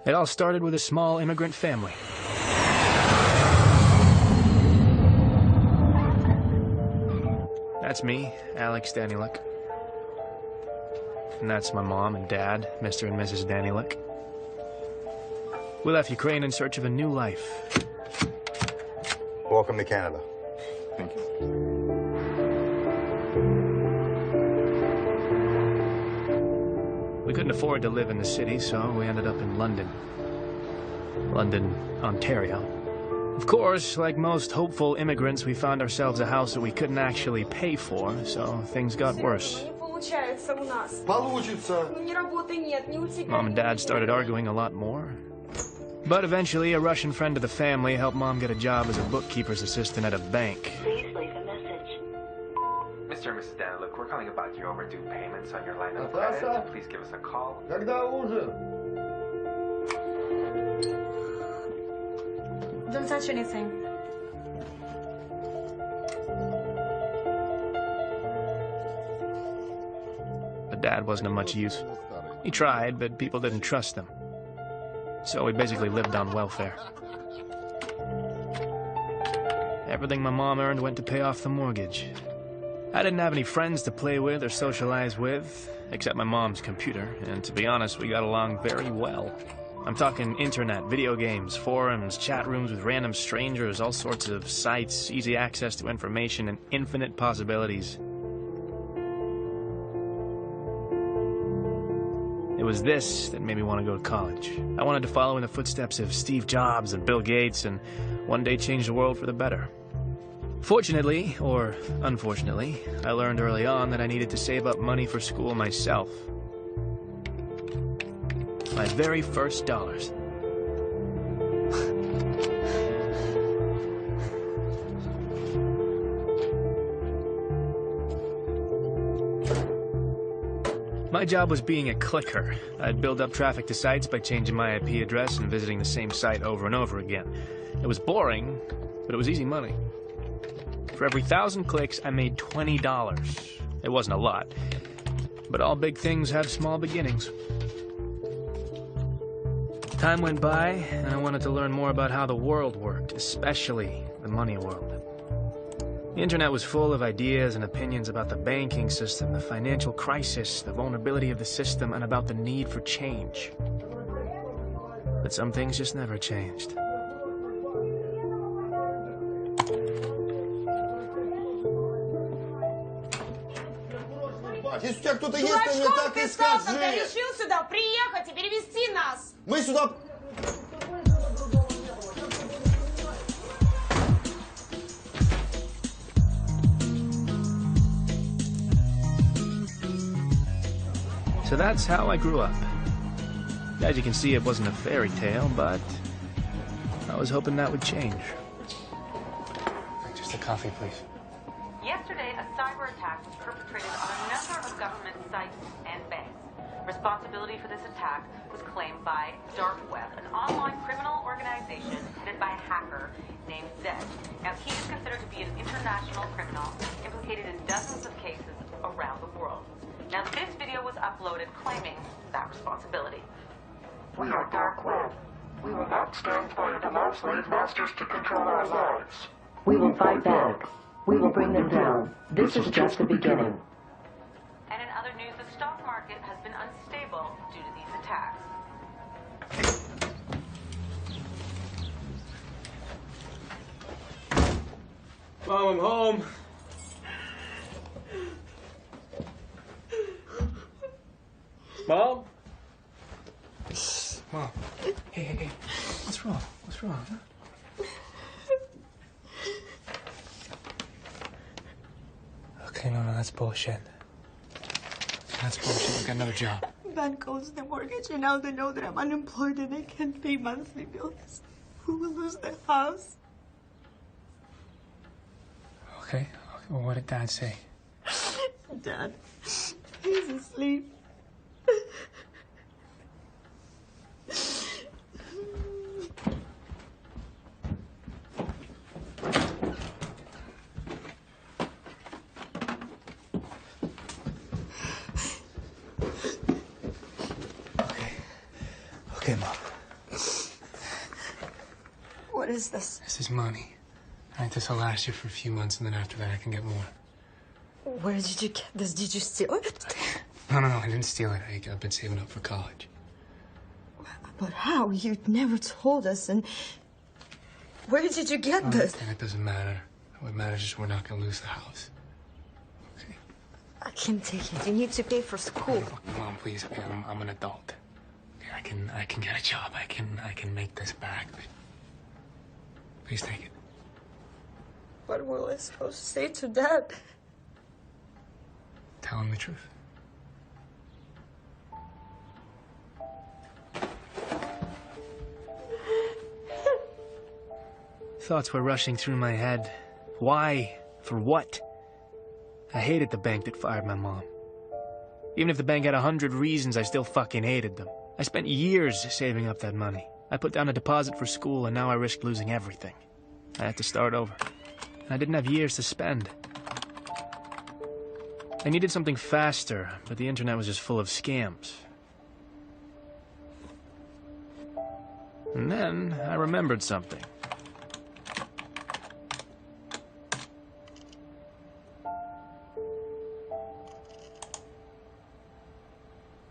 It all started with a small immigrant family. That's me, Alex Danieluk. And that's my mom and dad, Mr. and Mrs. Danieluk. We left Ukraine in search of a new life. Welcome to Canada. Thank you. We couldn't afford to live in the city, so we ended up in London. London, Ontario. Of course, like most hopeful immigrants, we found ourselves a house that we couldn't actually pay for, so things got worse. Mom and Dad started arguing a lot more. But eventually, a Russian friend of the family helped Mom get a job as a bookkeeper's assistant at a bank. Please leave a message. Mr. and Mrs. Danieluk, we're calling about your overdue payments on your line of credit. Please give us a call. Don't touch anything. But Dad wasn't of much use. He tried, but people didn't trust him. So we basically lived on welfare. Everything my mom earned went to pay off the mortgage. I didn't have any friends to play with or socialize with, except my mom's computer, and to be honest, we got along very well. I'm talking internet, video games, forums, chat rooms with random strangers, all sorts of sites, easy access to information, and infinite possibilities. It was this that made me want to go to college. I wanted to follow in the footsteps of Steve Jobs and Bill Gates and one day change the world for the better. Fortunately, or unfortunately, I learned early on that I needed to save up money for school myself. My very first dollars. My job was being a clicker. I'd build up traffic to sites by changing my IP address and visiting the same site over and over again. It was boring, but it was easy money. For every 1,000 clicks, I made $20. It wasn't a lot, but all big things have small beginnings. Time went by, and I wanted to learn more about how the world worked, especially the money world. The internet was full of ideas and opinions about the banking system, the financial crisis, the vulnerability of the system, and about the need for change. But some things just never changed. Если у тебя кто-то есть, ты мне так и скажи. Когда решил сюда приехать и перевести нас. Мы сюда... So that's how I grew up. As you can see, it wasn't a fairy tale, but I was hoping that would change. Just a coffee, please. Yesterday, a cyber attack was perpetrated on a number of government sites and banks. Responsibility for this attack was claimed by Dark Web, an online criminal organization headed by a hacker named Zed. Now, he is considered to be an international criminal implicated in dozens of cases around the world. Now, this video was uploaded claiming that responsibility. We are Dark Web. We will not stand by and allow slave masters to control our lives. We will fight back. We will bring them down. This is just the beginning. And in other news, the stock market has been unstable due to these attacks. Mom, I'm home. Mom? Mom. Hey. What's wrong? What's wrong, huh? Okay, no, that's bullshit. That's bullshit. I got another job. Bank owes the mortgage, and now they know that I'm unemployed and I can't pay monthly bills. We will lose the house. Okay. Well, what did Dad say? Dad, he's asleep. Okay, Mom. What is this? This is money. All right, this will last you for a few months, and then after that I can get more. Where did you get this? Did you steal it? No, I didn't steal it. I've been saving up for college. But how? You never told us, and where did you get this? And it doesn't matter. What matters is we're not going to lose the house. Okay? I can't take it. You need to pay for school. Look, Mom, please. Okay, I'm an adult. Okay, I can get a job. I can make this back. But please take it. What were I supposed to say to Dad? Tell him the truth. Thoughts were rushing through my head. Why? For what? I hated the bank that fired my mom. Even if the bank had 100 reasons, I still fucking hated them. I spent years saving up that money. I put down a deposit for school, and now I risked losing everything. I had to start over. I didn't have years to spend. I needed something faster, but the internet was just full of scams. And then I remembered something.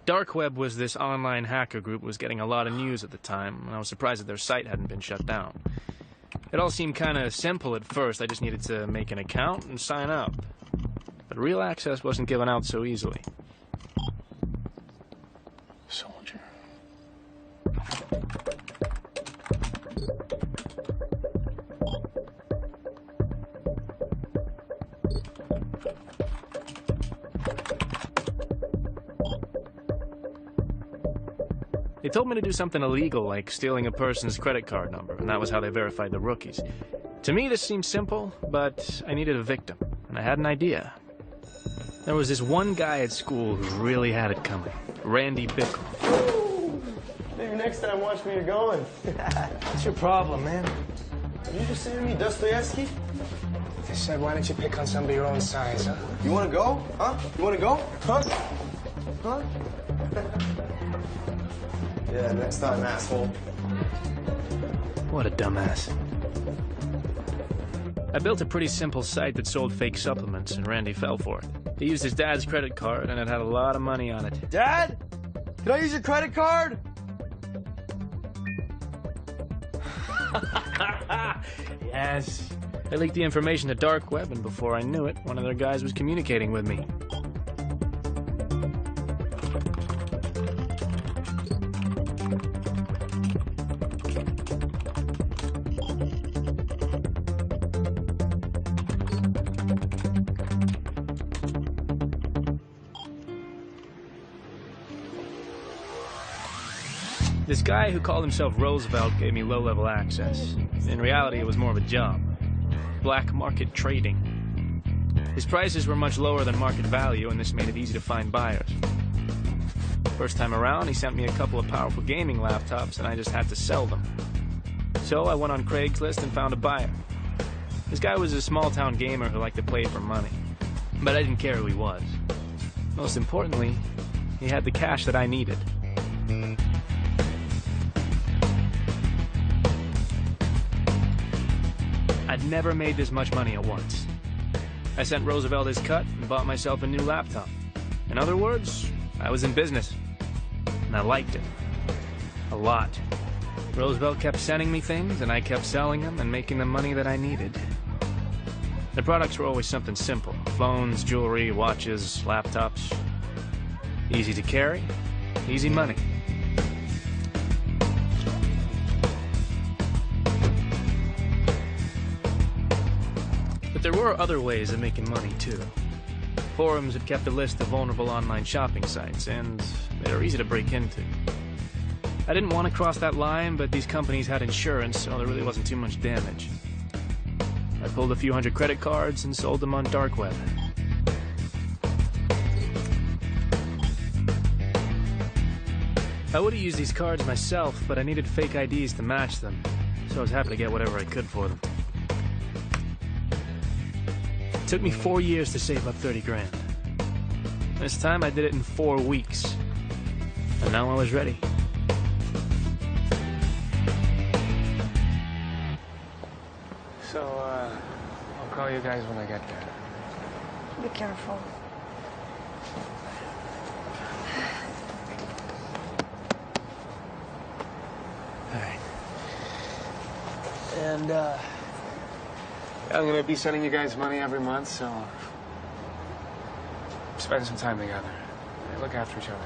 Dark Web was this online hacker group that was getting a lot of news at the time, and I was surprised that their site hadn't been shut down. It all seemed kind of simple at first. I just needed to make an account and sign up. But real access wasn't given out so easily. Soldier. They told me to do something illegal, like stealing a person's credit card number, and that was how they verified the rookies. To me, this seemed simple, but I needed a victim, and I had an idea. There was this one guy at school who really had it coming, Randy Bickle. Maybe next time watch where you're going. What's your problem, man? Did you just say to me Dostoevsky? I said, why don't you pick on somebody your own size, huh? You want to go? Huh? You want to go? Huh? Huh? Yeah, next time, asshole. What a dumbass. I built a pretty simple site that sold fake supplements, and Randy fell for it. He used his dad's credit card, and it had a lot of money on it. Dad? Can I use your credit card? Yes. They leaked the information to Dark Web, and before I knew it, one of their guys was communicating with me. This guy who called himself Roosevelt gave me low-level access. In reality, it was more of a job. Black market trading. His prices were much lower than market value, and this made it easy to find buyers. First time around, he sent me a couple of powerful gaming laptops, and I just had to sell them. So I went on Craigslist and found a buyer. This guy was a small-town gamer who liked to play for money. But I didn't care who he was. Most importantly, he had the cash that I needed. I'd never made this much money at once. I sent Roosevelt his cut and bought myself a new laptop. In other words, I was in business. And I liked it. A lot. Roosevelt kept sending me things, and I kept selling them and making the money that I needed. The products were always something simple. Phones, jewelry, watches, laptops. Easy to carry, easy money. But there were other ways of making money, too. Forums had kept a list of vulnerable online shopping sites, and they were easy to break into. I didn't want to cross that line, but these companies had insurance, so there really wasn't too much damage. I pulled a few hundred credit cards and sold them on Dark Web. I would have used these cards myself, but I needed fake IDs to match them, so I was happy to get whatever I could for them. It took me 4 years to save up 30 grand. This time I did it in 4 weeks. And now I was ready. So, I'll call you guys when I get there. Be careful. All right. And, I'm gonna be sending you guys money every month, so spend some time together. Look after each other.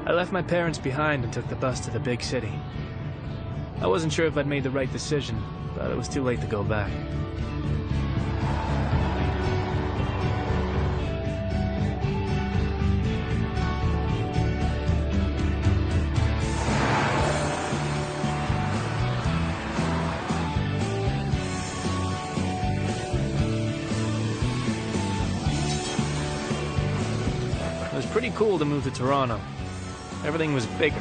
I left my parents behind and took the bus to the big city. I wasn't sure if I'd made the right decision, but it was too late to go back. It was pretty cool to move to Toronto. Everything was bigger.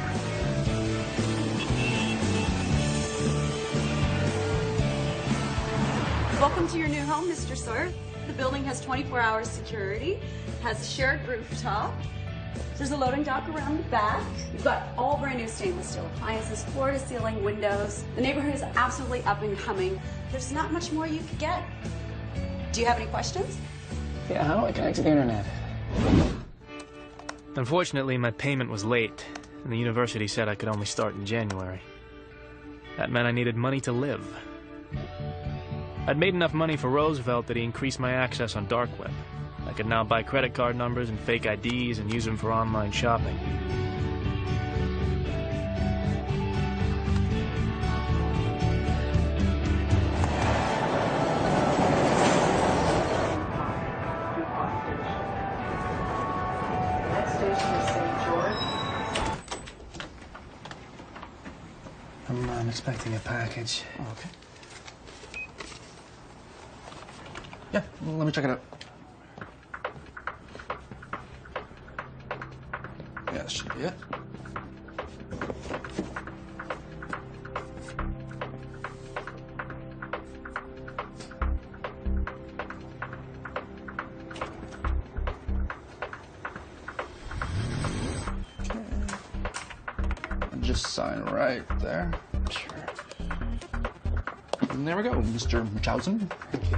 Welcome to your new home, Mr. Sawyer. The building has 24-hour security, has a shared rooftop. There's a loading dock around the back. You've got all brand new stainless steel appliances, floor-to-ceiling windows. The neighborhood is absolutely up and coming. There's not much more you could get. Do you have any questions? Yeah, how do I connect to the internet? Unfortunately, my payment was late, and the university said I could only start in January. That meant I needed money to live. I'd made enough money for Roosevelt that he increased my access on dark web. I could now buy credit card numbers and fake IDs and use them for online shopping. Next station is St. George. I'm expecting a package. Oh, okay. Yeah, let me check it out. Yeah, this should be it. Just sign right there. Sure. And there we go, Mr. Munchausen. Thank you.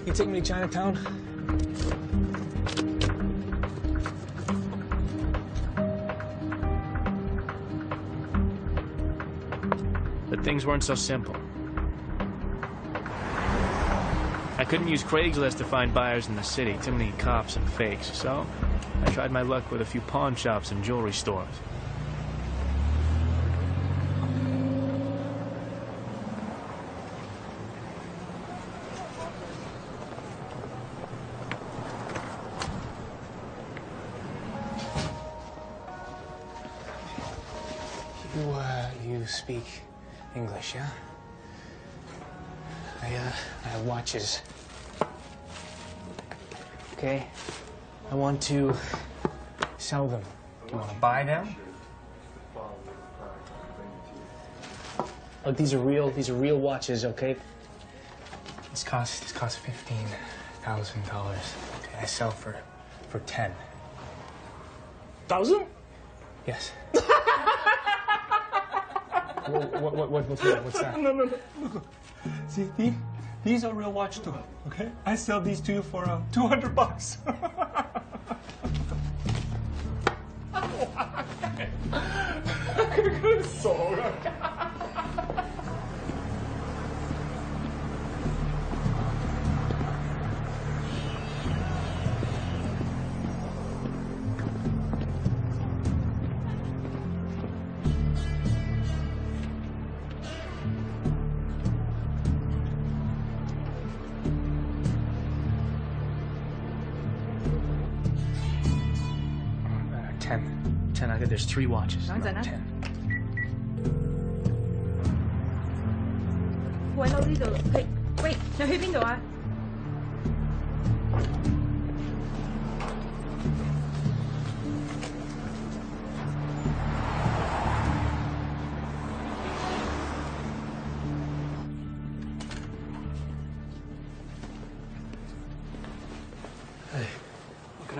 You take me to Chinatown? But things weren't so simple. I couldn't use Craigslist to find buyers in the city, too many cops and fakes, so I tried my luck with a few pawn shops and jewelry stores. You speak English, yeah? I have watches. Okay? I want to sell them. Do you want to buy them? Look, these are real watches, okay? This costs $15,000. Okay, I sell for 10. 1,000? Yes. What's that? No. See, these are real watch too, okay? I sell these to you for $200. Ten. I think there's 3 watches. 10. 喂，到呢度，喂，你去邊度啊？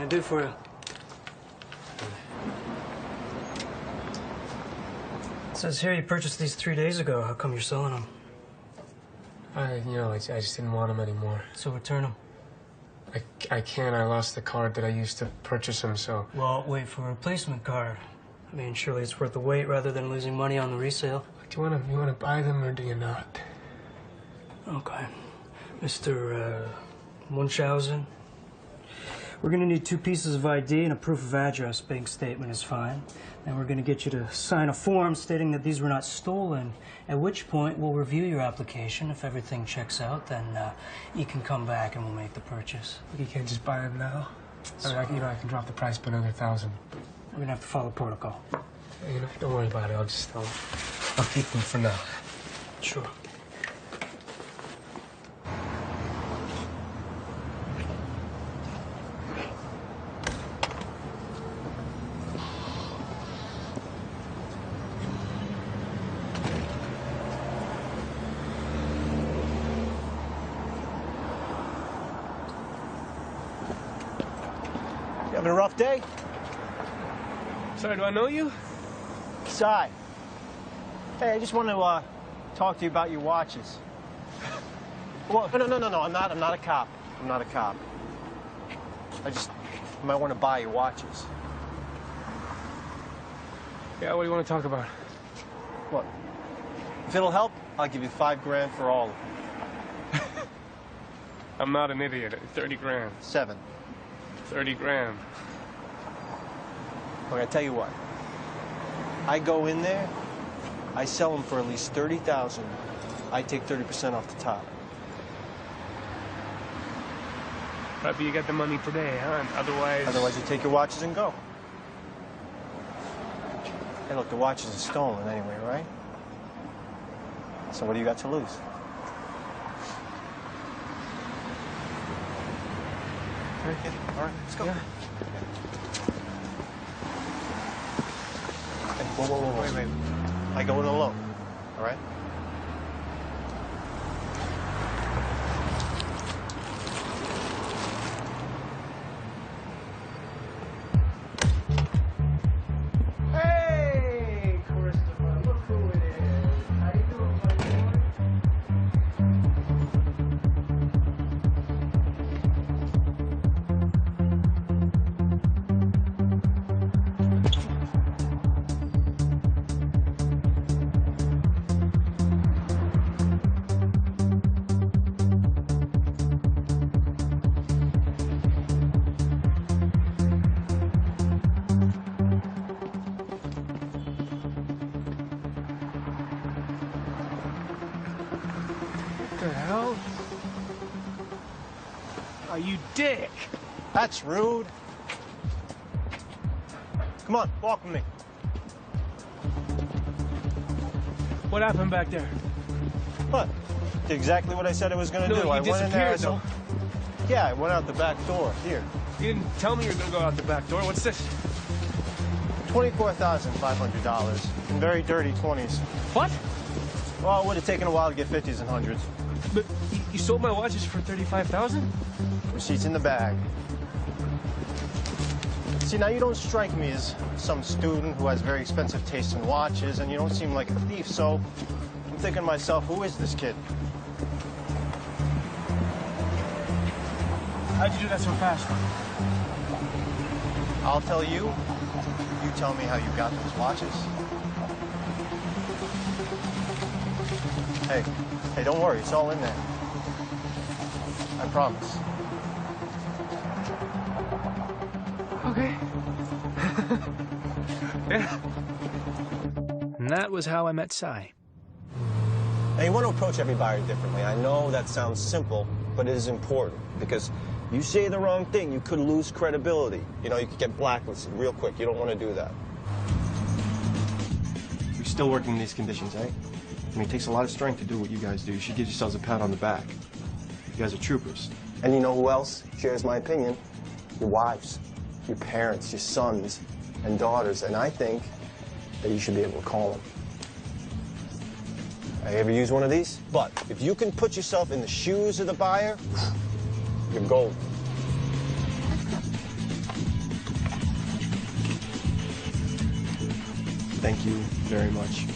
do for you? It says here you purchased these 3 days ago. How come you're selling them? I just didn't want them anymore. So return them. I can't. I lost the card that I used to purchase them, so... Well, wait for a replacement card. I mean, surely it's worth the wait rather than losing money on the resale. Do you want to buy them or do you not? Okay. Mr. Munchausen, we're going to need 2 pieces of ID and a proof of address. Bank statement is fine. And we're going to get you to sign a form stating that these were not stolen, at which point we'll review your application. If everything checks out, then you can come back and we'll make the purchase. You can't just buy them now? I mean, I can drop the price by another 1,000. We're going to have to follow protocol. Don't worry about it. I'll keep them for now. Sure. Having a rough day? Sorry, do I know you? Cy. Hey, I just want to talk to you about your watches. Well, no, I'm not a cop. I'm not a cop. I might want to buy your watches. Yeah, what do you want to talk about? What? If it'll help, I'll give you $5 grand for all of them. I'm not an idiot. 30 grand. 7. 30 grand. Okay, I tell you what. I go in there, I sell them for at least $30,000. I take 30% off the top. Right, but you got the money today, huh? Otherwise... Otherwise, you take your watches and go. Hey, look, the watches are stolen anyway, right? So what do you got to lose? Okay, all right, let's go. Yeah. Hey, whoa. Wait. I go in alone, all right? Hey, Christopher, look who it is. How you doing, buddy? What the hell? Oh, you dick! That's rude. Come on, walk with me. What happened back there? What? Did exactly what I said I was going to do. You I went in there. disappeared, though. Yeah, I went out the back door. Here. You didn't tell me you were going to go out the back door. What's this? $24,500 in very dirty 20s. What? Well, it would have taken a while to get 50s and 100s. But you sold my watches for $35,000? Receipts in the bag. See, now you don't strike me as some student who has very expensive taste in watches, and you don't seem like a thief, so I'm thinking to myself, who is this kid? How'd you do that so fast? I'll tell you. You tell me how you got those watches. Hey, don't worry. It's all in there. I promise. Okay. Yeah. And that was how I met Cy. Now, you want to approach every buyer differently. I know that sounds simple, but it is important because you say the wrong thing, you could lose credibility. You know, you could get blacklisted real quick. You don't want to do that. You're still working in these conditions, eh? I mean, it takes a lot of strength to do what you guys do. You should give yourselves a pat on the back. You guys are troopers. And you know who else shares my opinion? Your wives, your parents, your sons and daughters. And I think that you should be able to call them. I ever use one of these? But if you can put yourself in the shoes of the buyer, you're gold. Thank you very much.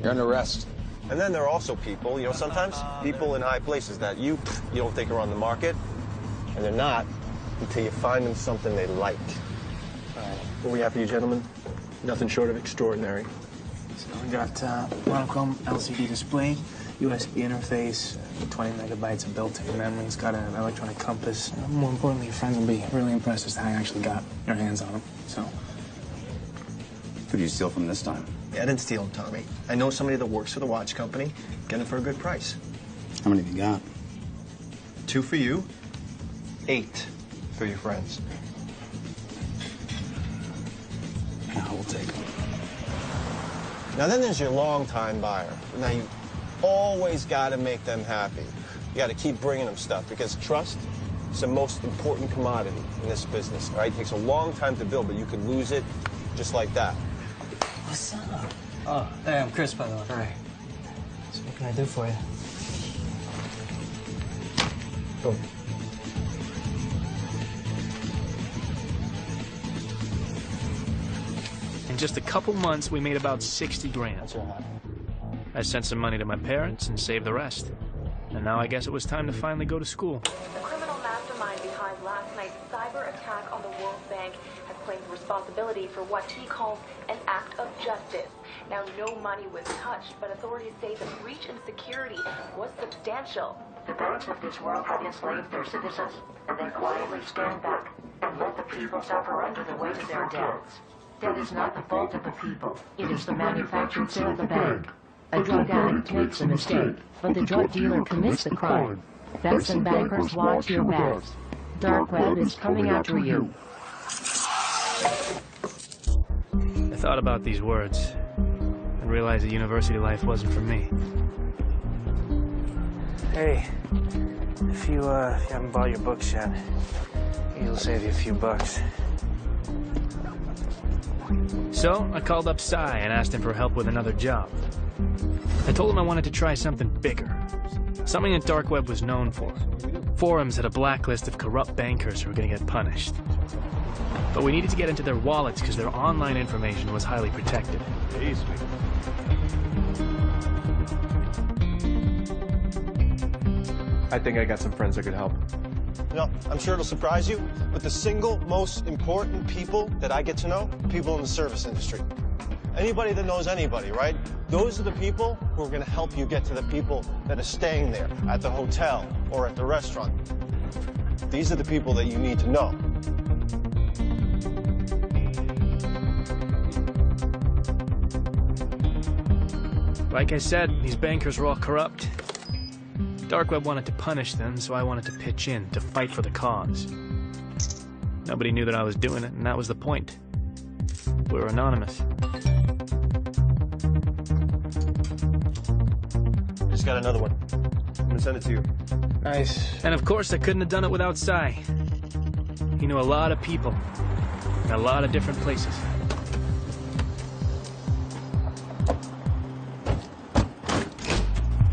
You're under arrest. And then there are also people, sometimes people in high places that you don't think are on the market, and they're not until you find them something they like. What we have for you, gentlemen? Nothing short of extraordinary. So we got monochrome LCD display, USB interface, 20 megabytes of built-in memory. It's got an electronic compass. More importantly, your friends will be really impressed as to how you actually got your hands on them. So, Who did you steal from this time? Yeah, I didn't steal them, Tommy. I know somebody that works for the watch company. Get them for a good price. How many have you got? 2 for you, 8 for your friends. Yeah, we'll take them. Now then there's your long-time buyer. Now you always got to make them happy. You got to keep bringing them stuff because trust is the most important commodity in this business, all right? It takes a long time to build, but you could lose it just like that. What's up? Oh, hey, I'm Chris, by the way. Hi. So what can I do for you? Boom. In just a couple months, we made about 60 grand. That's right. I sent some money to my parents and saved the rest. And now I guess it was time to finally go to school. The criminal mastermind behind last night's cyber attack on the World Bank has claimed responsibility for what he calls an act of justice. Now, no money was touched, but authorities say the breach in security was substantial. The banks of this world have enslaved their citizens, and they quietly stand back and let the people suffer under the weight of their debts. That is not the fault of the people. It is the manufactured sale of the bank. A drug addict makes a mistake, but the drug dealer commits the crime. Banks and bankers, watch your backs. Dark web is coming after you. I thought about these words and realized that university life wasn't for me. Hey, if you haven't bought your books yet, it'll save you a few bucks. So I called up Cy and asked him for help with another job. I told him I wanted to try something bigger, something that Dark Web was known for. Forums had a blacklist of corrupt bankers who were going to get punished. But we needed to get into their wallets because their online information was highly protected. I think I got some friends that could help. I'm sure it'll surprise you, but the single most important people that I get to know, people in the service industry. Anybody that knows anybody, right? Those are the people who are going to help you get to the people that are staying there at the hotel or at the restaurant. These are the people that you need to know. Like I said, these bankers were all corrupt. Dark Web wanted to punish them, so I wanted to pitch in, to fight for the cause. Nobody knew that I was doing it, and that was the point. We were anonymous. Just got another one. I'm gonna send it to you. Nice. And of course, I couldn't have done it without Cy. He knew a lot of people, in a lot of different places.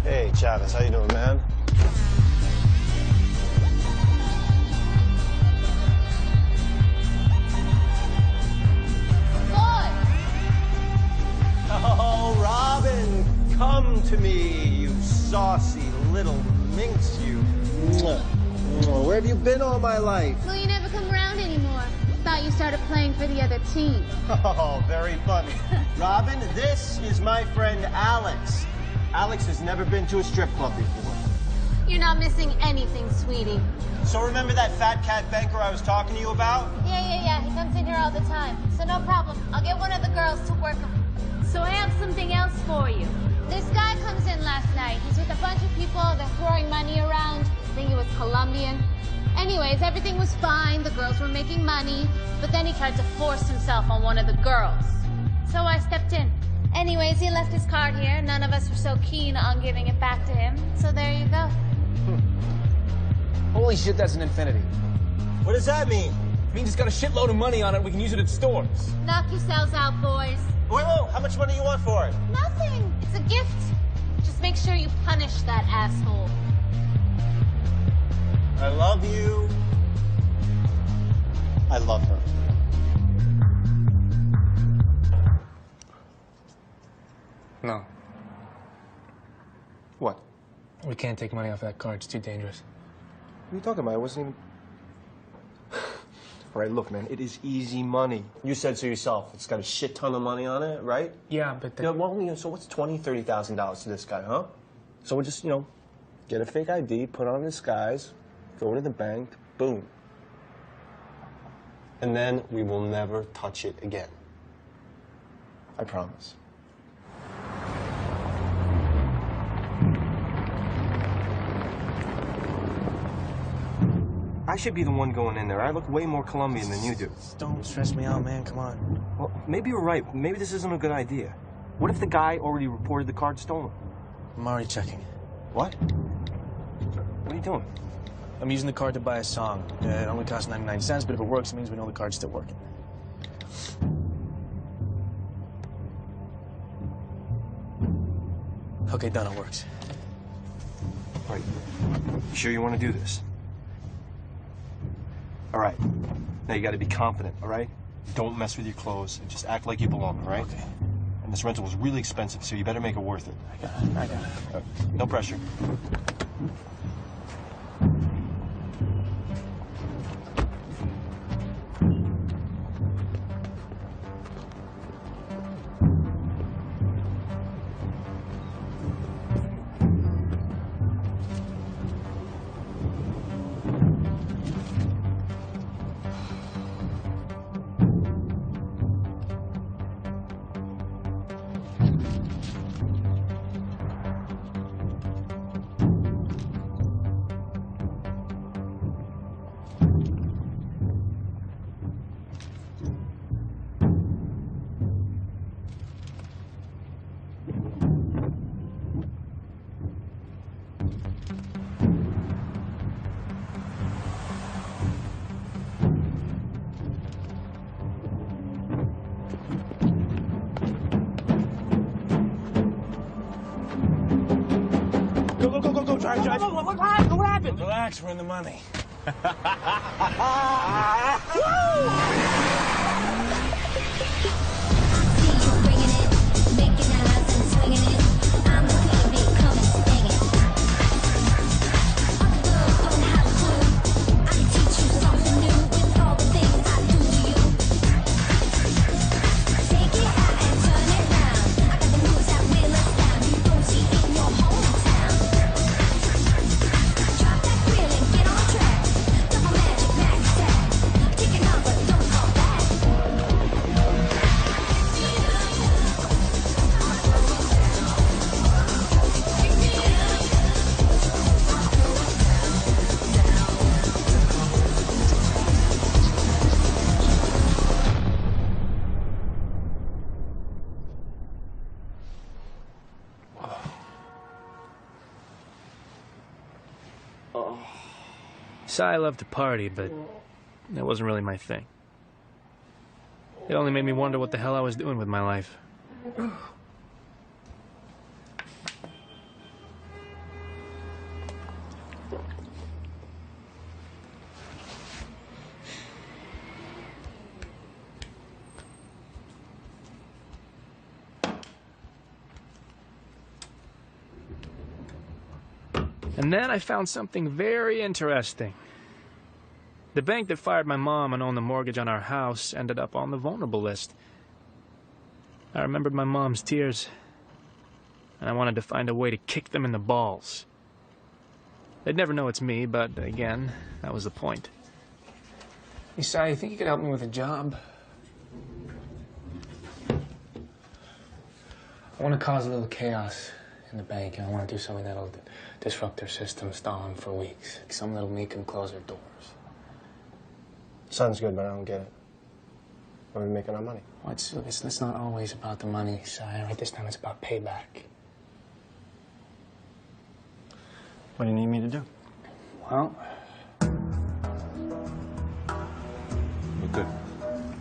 Hey, Chavez, how you doing, man? Oh, Robin, come to me, you saucy little minx, you. Where have you been all my life? Well, you never come around anymore. Thought you started playing for the other team. Oh, very funny. Robin, this is my friend Alex. Alex has never been to a strip club before. You're not missing anything, sweetie. So remember that fat cat banker I was talking to you about? Yeah. He comes in here all the time. So no problem. I'll get one of the girls to work him. So I have something else for you. This guy comes in last night. He's with a bunch of people. They're throwing money around. I think he was Colombian. Anyways, everything was fine. The girls were making money. But then he tried to force himself on one of the girls. So I stepped in. Anyways, he left his card here. None of us were so keen on giving it back to him. So there you go. Holy shit, that's an infinity. What does that mean? It means it's got a shitload of money on it. We can use it at stores. Knock yourselves out, boys. Whoa, how much money do you want for it? Nothing. It's a gift. Just make sure you punish that asshole. I love you. I love her. No. What? We can't take money off that card. It's too dangerous. What are you talking about? It wasn't even... All right, look, man, it is easy money. You said so yourself. It's got a shit ton of money on it, right? Yeah, but... Yeah, well, so what's $20,000, $30,000 to this guy, huh? So we'll just, get a fake ID, put on a disguise, go to the bank, boom. And then we will never touch it again. I promise. I should be the one going in there. I look way more Colombian than you do. Don't stress me out, man. Come on. Well, maybe you're right. Maybe this isn't a good idea. What if the guy already reported the card stolen? I'm already checking. What? What are you doing? I'm using the card to buy a song. It only costs 99 cents, but if it works, it means we know the card's still working. Okay, done. It works. All right. You sure you want to do this? All right. Now you got to be confident, all right? Don't mess with your clothes and just act like you belong, all right? Okay. And this rental was really expensive, so you better make it worth it. I got it. I got it. No pressure. What happened? Relax, we're in the money. So I love to party, but that wasn't really my thing. It only made me wonder what the hell I was doing with my life. And then I found something very interesting. The bank that fired my mom and owned the mortgage on our house ended up on the vulnerable list. I remembered my mom's tears, and I wanted to find a way to kick them in the balls. They'd never know it's me, but again, that was the point. Hey, Si, you think you could help me with a job? I want to cause a little chaos in the bank, and I want to do something that'll disrupt their system, stall them for weeks. Something that'll make them close their doors. Sounds good, but I don't get it. Where are we making our money? Well, it's not always about the money, Si. Right? This time it's about payback. What do you need me to do? Well... Good.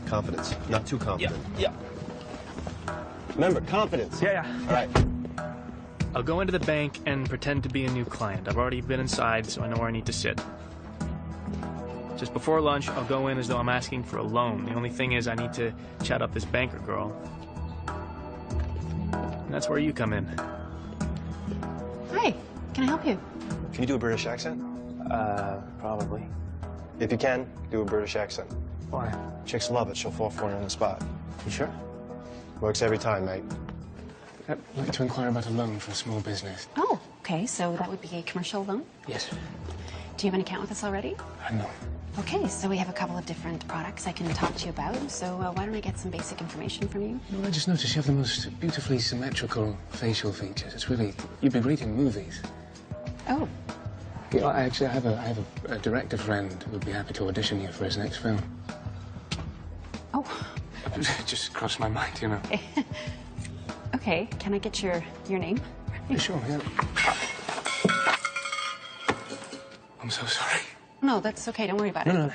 Confidence. Not too confident. Yeah. Remember, confidence. Yeah. All right. I'll go into the bank and pretend to be a new client. I've already been inside, so I know where I need to sit. Just before lunch, I'll go in as though I'm asking for a loan. The only thing is I need to chat up this banker girl. That's where you come in. Hi, can I help you? Can you do a British accent? Probably. If you can, do a British accent. Why? Chicks love it. She'll fall for it on the spot. You sure? Works every time, mate. I'd like to inquire about a loan for a small business. Oh, okay, so that would be a commercial loan? Yes. Do you have an account with us already? No. Okay, so we have a couple of different products I can talk to you about. So why don't I get some basic information from you? No, I just noticed you have the most beautifully symmetrical facial features. It's really, you'd be great in movies. Oh. Yeah, I have a director friend who would be happy to audition you for his next film. Oh. It just crossed my mind, you know. Okay, can I get your name? Yeah, sure, yeah. I'm so sorry. No, that's okay. Don't worry about it. No.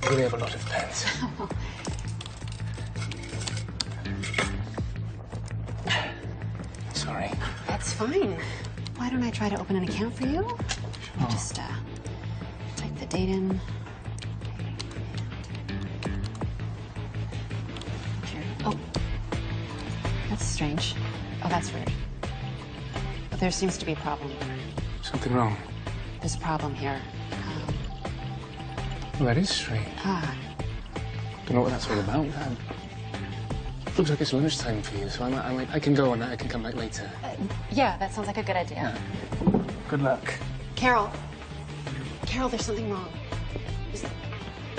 I really have a lot of pens. Sorry. That's fine. Why don't I try to open an account for you? Sure. Just type the date in. Here. Oh, that's strange. Oh, that's weird. But there seems to be a problem. Something wrong? There's a problem here. Well, that is strange. Don't know what that's all about. Looks like it's lunchtime for you, so I can go and I can come back later. Yeah, that sounds like a good idea. Yeah. Good luck. Carol, there's something wrong.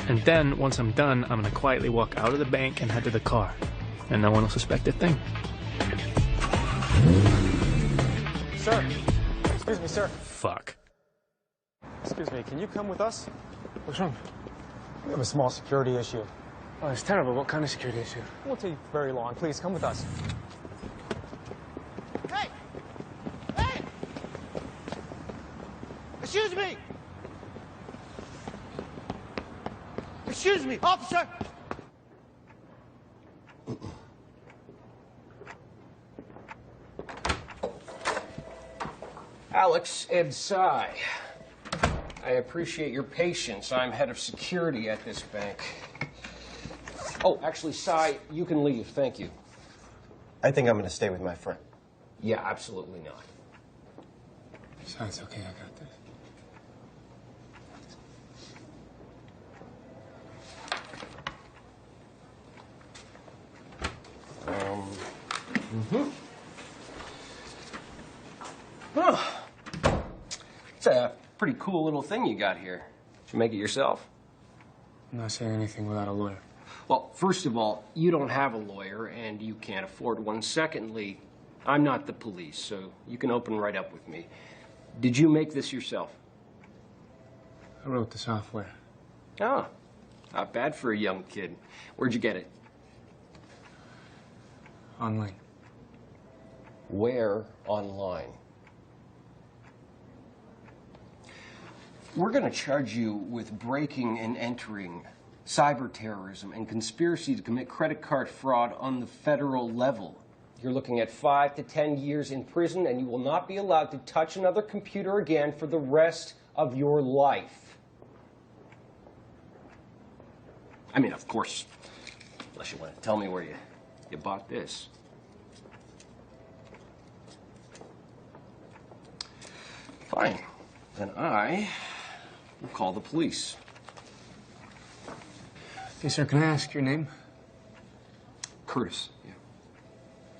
And then, once I'm done, I'm gonna quietly walk out of the bank and head to the car. And no one will suspect a thing. Sir. Excuse me, sir. Fuck. Excuse me, can you come with us? What's wrong? We have a small security issue. Oh, it's terrible. What kind of security issue? It won't take very long. Please, come with us. Hey! Hey! Excuse me! Excuse me, officer! Alex Ed Sy. I appreciate your patience. I'm head of security at this bank. Oh, actually, Sy, you can leave. Thank you. I think I'm going to stay with my friend. Yeah, absolutely not. It's okay. I got this. Oh. It's a pretty cool little thing you got here. Did you make it yourself? I'm not saying anything without a lawyer. Well, first of all, you don't have a lawyer, and you can't afford one. Secondly, I'm not the police, so you can open right up with me. Did you make this yourself? I wrote the software. Oh, not bad for a young kid. Where'd you get it? Online. Where online? We're going to charge you with breaking and entering, cyber terrorism, and conspiracy to commit credit card fraud on the federal level. You're looking at 5 to 10 years in prison, and you will not be allowed to touch another computer again for the rest of your life. I mean, of course, unless you want to tell me where you bought this. Fine. Then I will call the police. Hey, sir, can I ask your name? Curtis, yeah.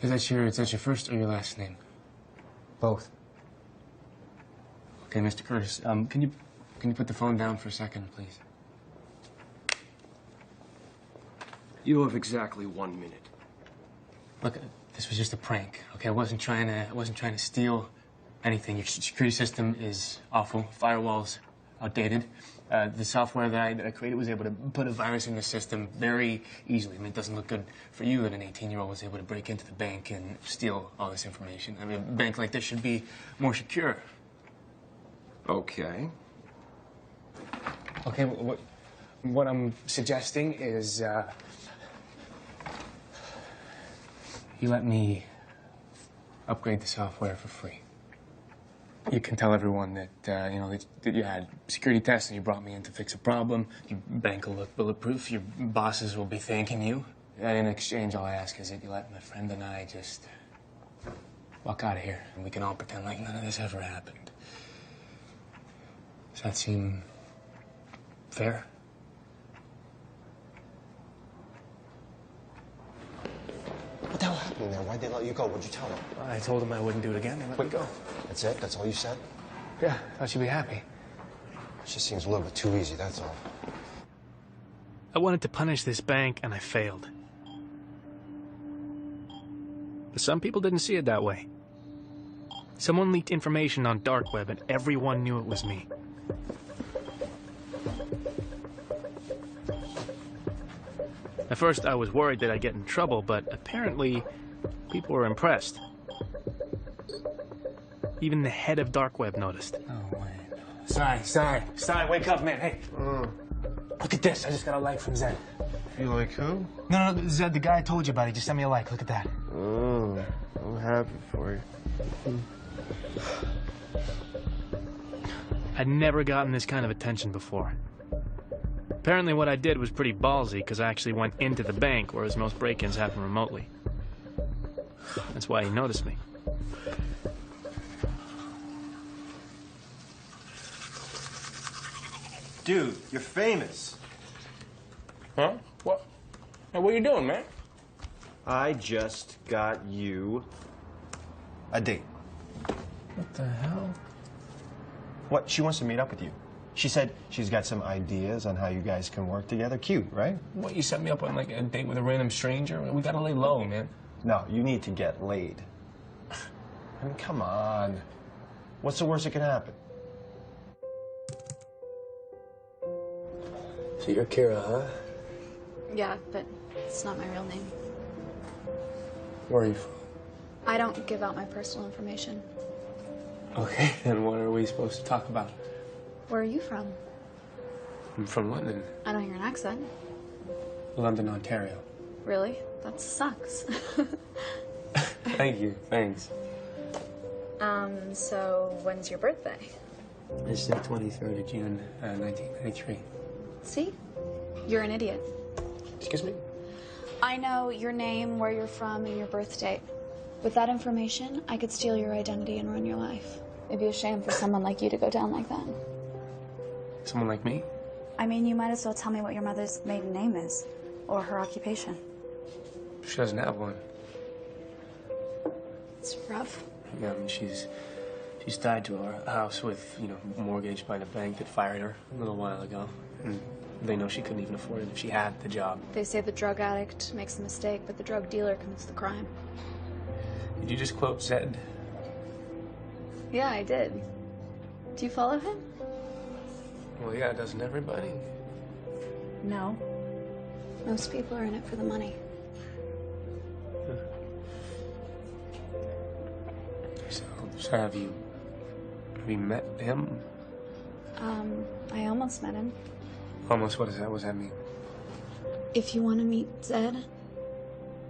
Is that your first or your last name? Both. Okay, Mr. Curtis, can you put the phone down for a second, please? You have exactly 1 minute. Look, this was just a prank. Okay, I wasn't trying to steal anything. Your security system is awful. Firewall's outdated. The software that I created was able to put a virus in the system very easily. I mean, it doesn't look good for you that an 18-year-old was able to break into the bank and steal all this information. I mean, a bank like this should be more secure. Okay. Okay, what I'm suggesting is you let me upgrade the software for free. You can tell everyone that, you know, that you had security tests and you brought me in to fix a problem. Your bank will look bulletproof. Your bosses will be thanking you. And in exchange, all I ask is that you let my friend and I just walk out of here, and we can all pretend like none of this ever happened. Does that seem fair? What the hell happened there? Why'd they let you go? What'd you tell them? I told them I wouldn't do it again. They let me go. That's it? That's all you said? Yeah, I thought you'd be happy. It just seems a little bit too easy, that's all. I wanted to punish this bank, and I failed. But some people didn't see it that way. Someone leaked information on dark web, and everyone knew it was me. At first, I was worried that I'd get in trouble, but apparently, people were impressed. Even the head of dark web noticed. Oh, wait. Sorry, wake up, man. Hey. Look at this. I just got a like from Zed. You like who? No, Zed, the guy I told you about. He just sent me a like. Look at that. Oh, I'm happy for you. I'd never gotten this kind of attention before. Apparently what I did was pretty ballsy, because I actually went into the bank, whereas most break-ins happen remotely. That's why he noticed me. Dude, you're famous. Huh? What? Hey, what are you doing, man? I just got you a date. What the hell? What? She wants to meet up with you. She said she's got some ideas on how you guys can work together. Cute, right? What, you set me up on, like, a date with a random stranger? We gotta lay low, man. No, you need to get laid. I mean, come on. What's the worst that can happen? So you're Kira, huh? Yeah, but it's not my real name. Where are you from? I don't give out my personal information. Okay, then what are we supposed to talk about? Where are you from? I'm from London. I don't hear an accent. London, Ontario. Really? That sucks. Thank you, thanks. So when's your birthday? It's the 23rd of June, 1993. See? You're an idiot. Excuse me? I know your name, where you're from, and your birth date. With that information, I could steal your identity and run your life. It'd be a shame for someone like you to go down like that. Someone like me? I mean, you might as well tell me what your mother's maiden name is, or her occupation. She doesn't have one. It's rough. Yeah, I mean, she's tied to a house with, you know, mortgaged by the bank that fired her a little while ago. And they know she couldn't even afford it if she had the job. They say the drug addict makes the mistake, but the drug dealer commits the crime. Did you just quote Zed? Yeah, I did. Do you follow him? Well, yeah, doesn't everybody? No. Most people are in it for the money. So have you met him? I almost met him. Almost, what is that? What does that mean? If you want to meet Zed,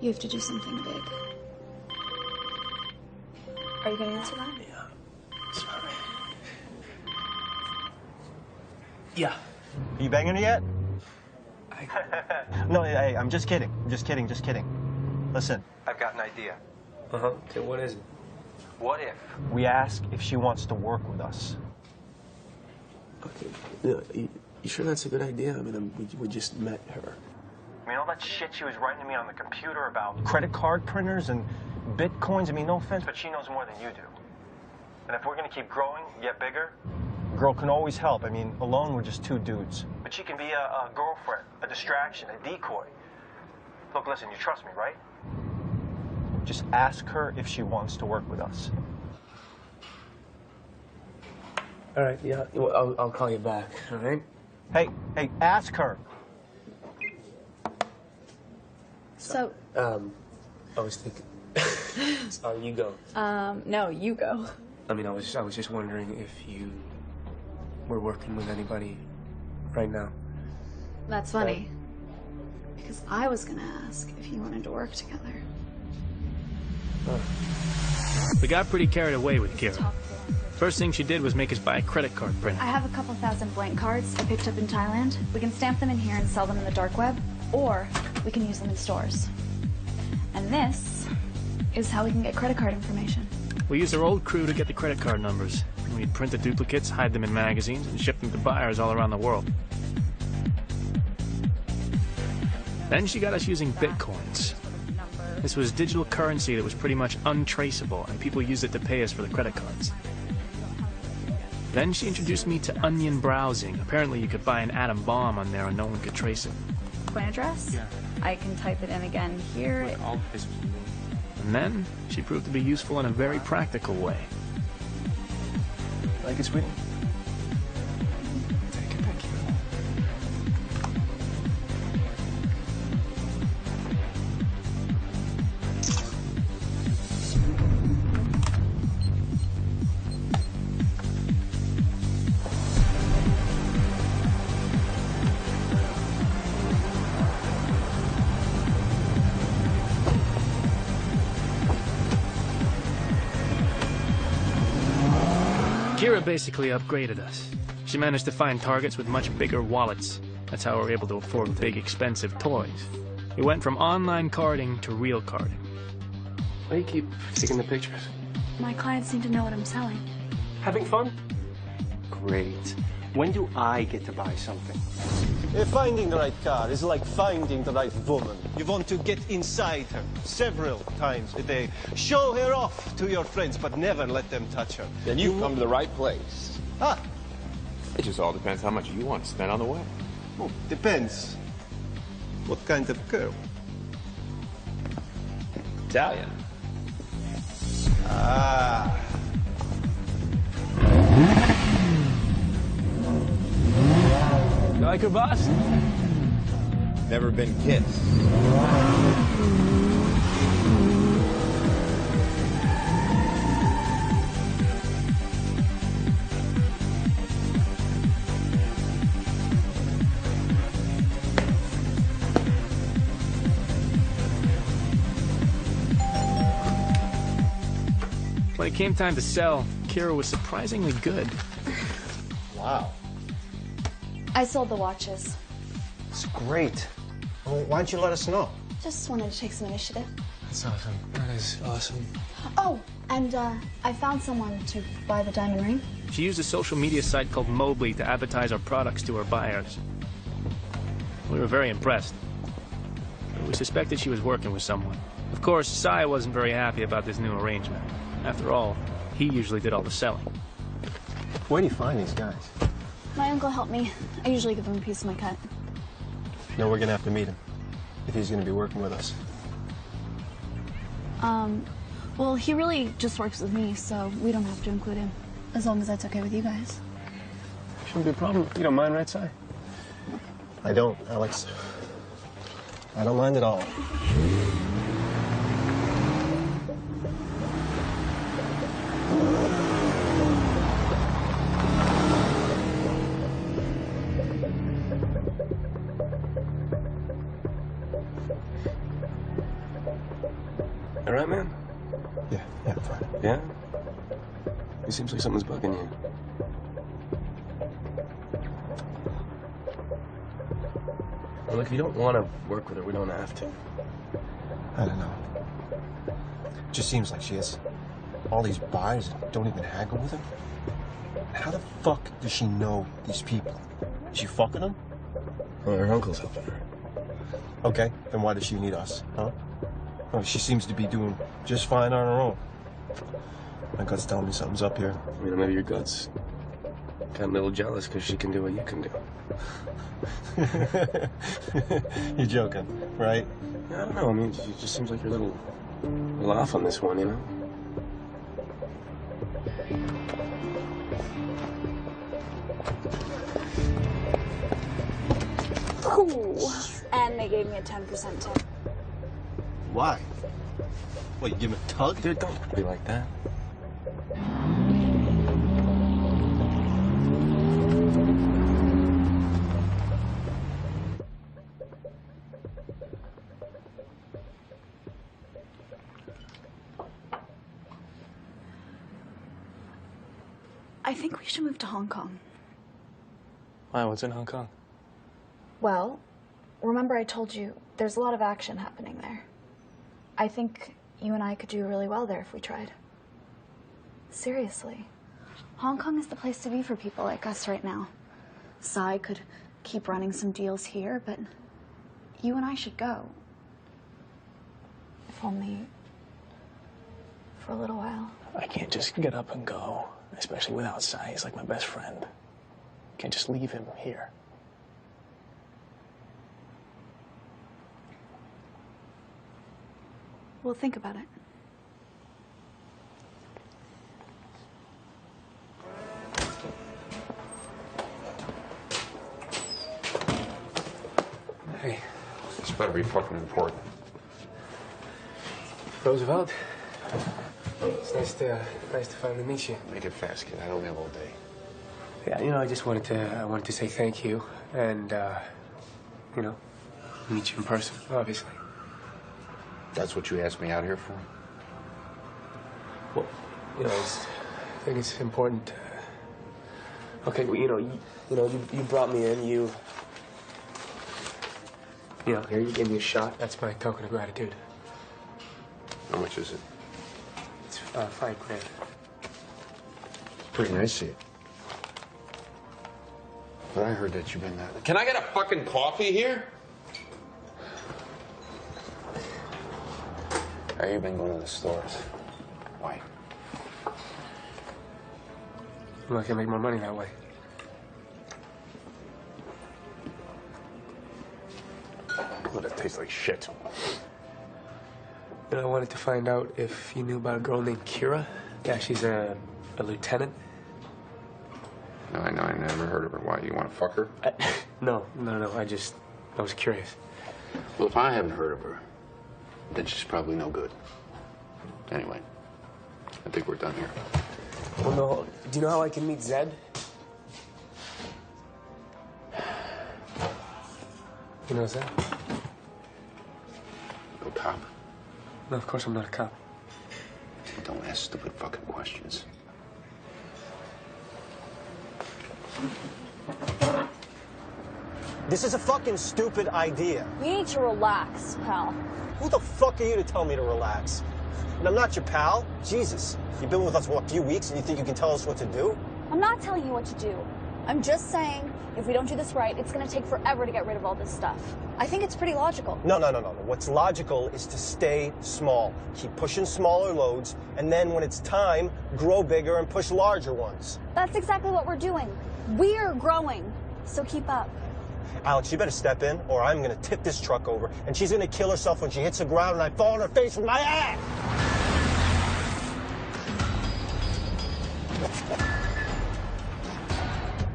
you have to do something big. Are you going to answer that? Yeah. Sorry. Yeah. Are you banging her yet? No, hey, I'm just kidding. I'm just kidding, just kidding. Listen, I've got an idea. Uh-huh. Okay, what is it? What if we ask if she wants to work with us? Okay. You sure that's a good idea? I mean, we just met her. I mean, all that shit she was writing to me on the computer about credit card printers and bitcoins, I mean, no offense, but she knows more than you do. And if we're gonna keep growing, get bigger, a girl can always help. I mean, alone we're just two dudes. But she can be a girlfriend, a distraction, a decoy. Look, listen, you trust me, right? Just ask her if she wants to work with us. All right, yeah, well, I'll call you back, all right? Hey, ask her. So, I was thinking... Sorry, you go. no, you go. I mean, I was just wondering if you were working with anybody right now. That's funny. Because I was going to ask if you wanted to work together. We got pretty carried away with Kira. First thing she did was make us buy a credit card printer. I have a couple thousand blank cards I picked up in Thailand. We can stamp them in here and sell them in the dark web, or we can use them in stores. And this is how we can get credit card information. We used our old crew to get the credit card numbers. We'd print the duplicates, hide them in magazines, and ship them to buyers all around the world. Then she got us using bitcoins. This was digital currency that was pretty much untraceable, and people used it to pay us for the credit cards. Then she introduced me to onion browsing. Apparently you could buy an atom bomb on there and no one could trace it. Coin address? Yeah. I can type it in again here. And then she proved to be useful in a very practical way. Like it, sweetie? Kira basically upgraded us. She managed to find targets with much bigger wallets. That's how we were able to afford big, expensive toys. We went from online carding to real carding. Why do you keep taking the pictures? My clients need to know what I'm selling. Having fun? Great. When do I get to buy something? Finding the right car is like finding the right woman. You want to get inside her several times a day. Show her off to your friends, but never let them touch her. Then you've come to the right place. Ah. It just all depends how much you want to spend on the way. Oh, depends. What kind of girl? Italian. Ah. You like her, boss? Never been kissed. When it came time to sell, Kira was surprisingly good. Wow. I sold the watches. It's great. Well, why don't you let us know? Just wanted to take some initiative. That's awesome. That is awesome. Oh, and I found someone to buy the diamond ring. She used a social media site called Mobly to advertise our products to her buyers. We were very impressed. But we suspected she was working with someone. Of course, Sai wasn't very happy about this new arrangement. After all, he usually did all the selling. Where do you find these guys? My uncle helped me. I usually give him a piece of my cut. No, we're gonna have to meet him if he's gonna be working with us. Well, he really just works with me, so we don't have to include him. As long as that's okay with you guys. Shouldn't be a problem. You don't mind, right, Si? I don't, Alex. I don't mind at all. All right, man? Yeah, I'm fine. Yeah? It seems like something's bugging you. Well, look, if you don't want to work with her, we don't have to. I don't know. It just seems like she has all these buyers that don't even haggle with her. How the fuck does she know these people? Is she fucking them? Well, her uncle's helping her. Okay, then why does she need us, huh? Oh, she seems to be doing just fine on her own. My gut's telling me something's up here. I mean, maybe your gut's kind of a little jealous because she can do what you can do. You're joking, right? I don't know. I mean, it just seems like you're a little off on this one, you know? Ooh. And they gave me a 10% tip. Why? What, you give him a tug? Dude, don't be like that. I think we should move to Hong Kong. Why? What's in Hong Kong? Well, remember I told you there's a lot of action happening there. I think you and I could do really well there if we tried. Seriously. Hong Kong is the place to be for people like us right now. Sai could keep running some deals here, but you and I should go. If only for a little while. I can't just get up and go, especially without Sai. He's like my best friend. Can't just leave him here. We'll think about it. Hey. This better be fucking important. Roosevelt. It's nice to finally meet you. Make it fast, kid. I don't have all day. Yeah, you know, I just wanted to say thank you and you know, meet you in person, obviously. That's what you asked me out here for? Well, you know, I think it's important. Okay, well, you brought me in. You know, here you gave me a shot. That's my token of gratitude. How much is it? It's $5 grand. Pretty nice of you. But I heard that you've been that. Can I get a fucking coffee here? How you been going to the stores? Why? I'm not gonna make more money that way. Well, that tastes like shit. You know, I wanted to find out if you knew about a girl named Kira. Yeah, she's a lieutenant. No, I never heard of her. Why? You want to fuck her? No. I was curious. Well, if I haven't heard of her, then she's probably no good. Anyway, I think we're done here. Well, no. Do you know how I can meet Zed? You know Zed? No cop. No, of course I'm not a cop. Don't ask stupid fucking questions. This is a fucking stupid idea. You need to relax, pal. Who the fuck are you to tell me to relax? And I'm not your pal. Jesus. You've been with us, what, a few weeks, and you think you can tell us what to do? I'm not telling you what to do. I'm just saying, if we don't do this right, it's gonna take forever to get rid of all this stuff. I think it's pretty logical. No. What's logical is to stay small. Keep pushing smaller loads, and then when it's time, grow bigger and push larger ones. That's exactly what we're doing. We're growing, so keep up. Alex, you better step in, or I'm gonna tip this truck over, and she's gonna kill herself when she hits the ground and I fall on her face with my ass!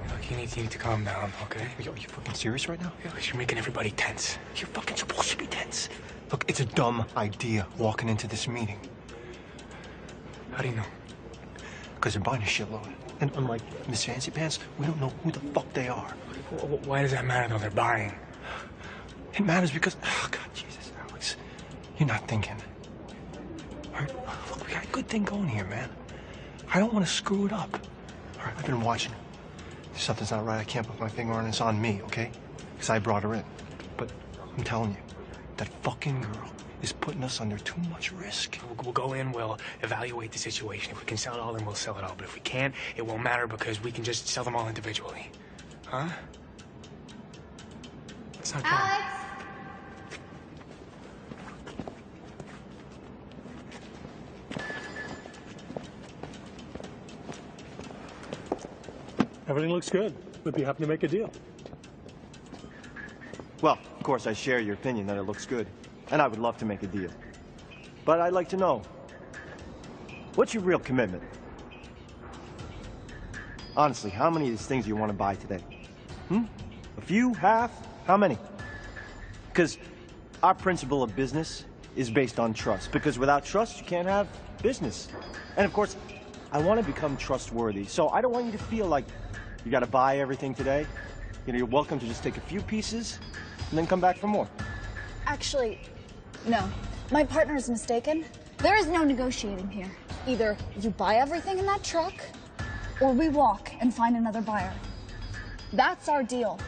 Look, you need to calm down, okay? Are you fucking serious right now? Yeah, you're making everybody tense. You're fucking supposed to be tense. Look, it's a dumb idea walking into this meeting. How do you know? Because they're buying a shitload. And unlike Miss Fancy Pants, we don't know who the fuck they are. Why does that matter, though? They're buying. It matters because, oh, God, Jesus, Alex, you're not thinking. All right, look, we got a good thing going here, man. I don't want to screw it up. All right, I've been watching. If something's not right, I can't put my finger on it. It's on me, okay? Because I brought her in. But I'm telling you, that fucking girl is putting us under too much risk. We'll go in, we'll evaluate the situation. If we can sell it all, then we'll sell it all. But if we can't, it won't matter because we can just sell them all individually. Huh? It's not Alex! Everything looks good. We'd be happy to make a deal. Well, of course, I share your opinion that it looks good, and I would love to make a deal. But I'd like to know, what's your real commitment? Honestly, how many of these things do you want to buy today? A few? Half? How many? Because our principle of business is based on trust. Because without trust, you can't have business. And of course, I want to become trustworthy. So I don't want you to feel like you got to buy everything today. You know, you're welcome to just take a few pieces and then come back for more. Actually, no. My partner is mistaken. There is no negotiating here. Either you buy everything in that truck, or we walk and find another buyer. That's our deal.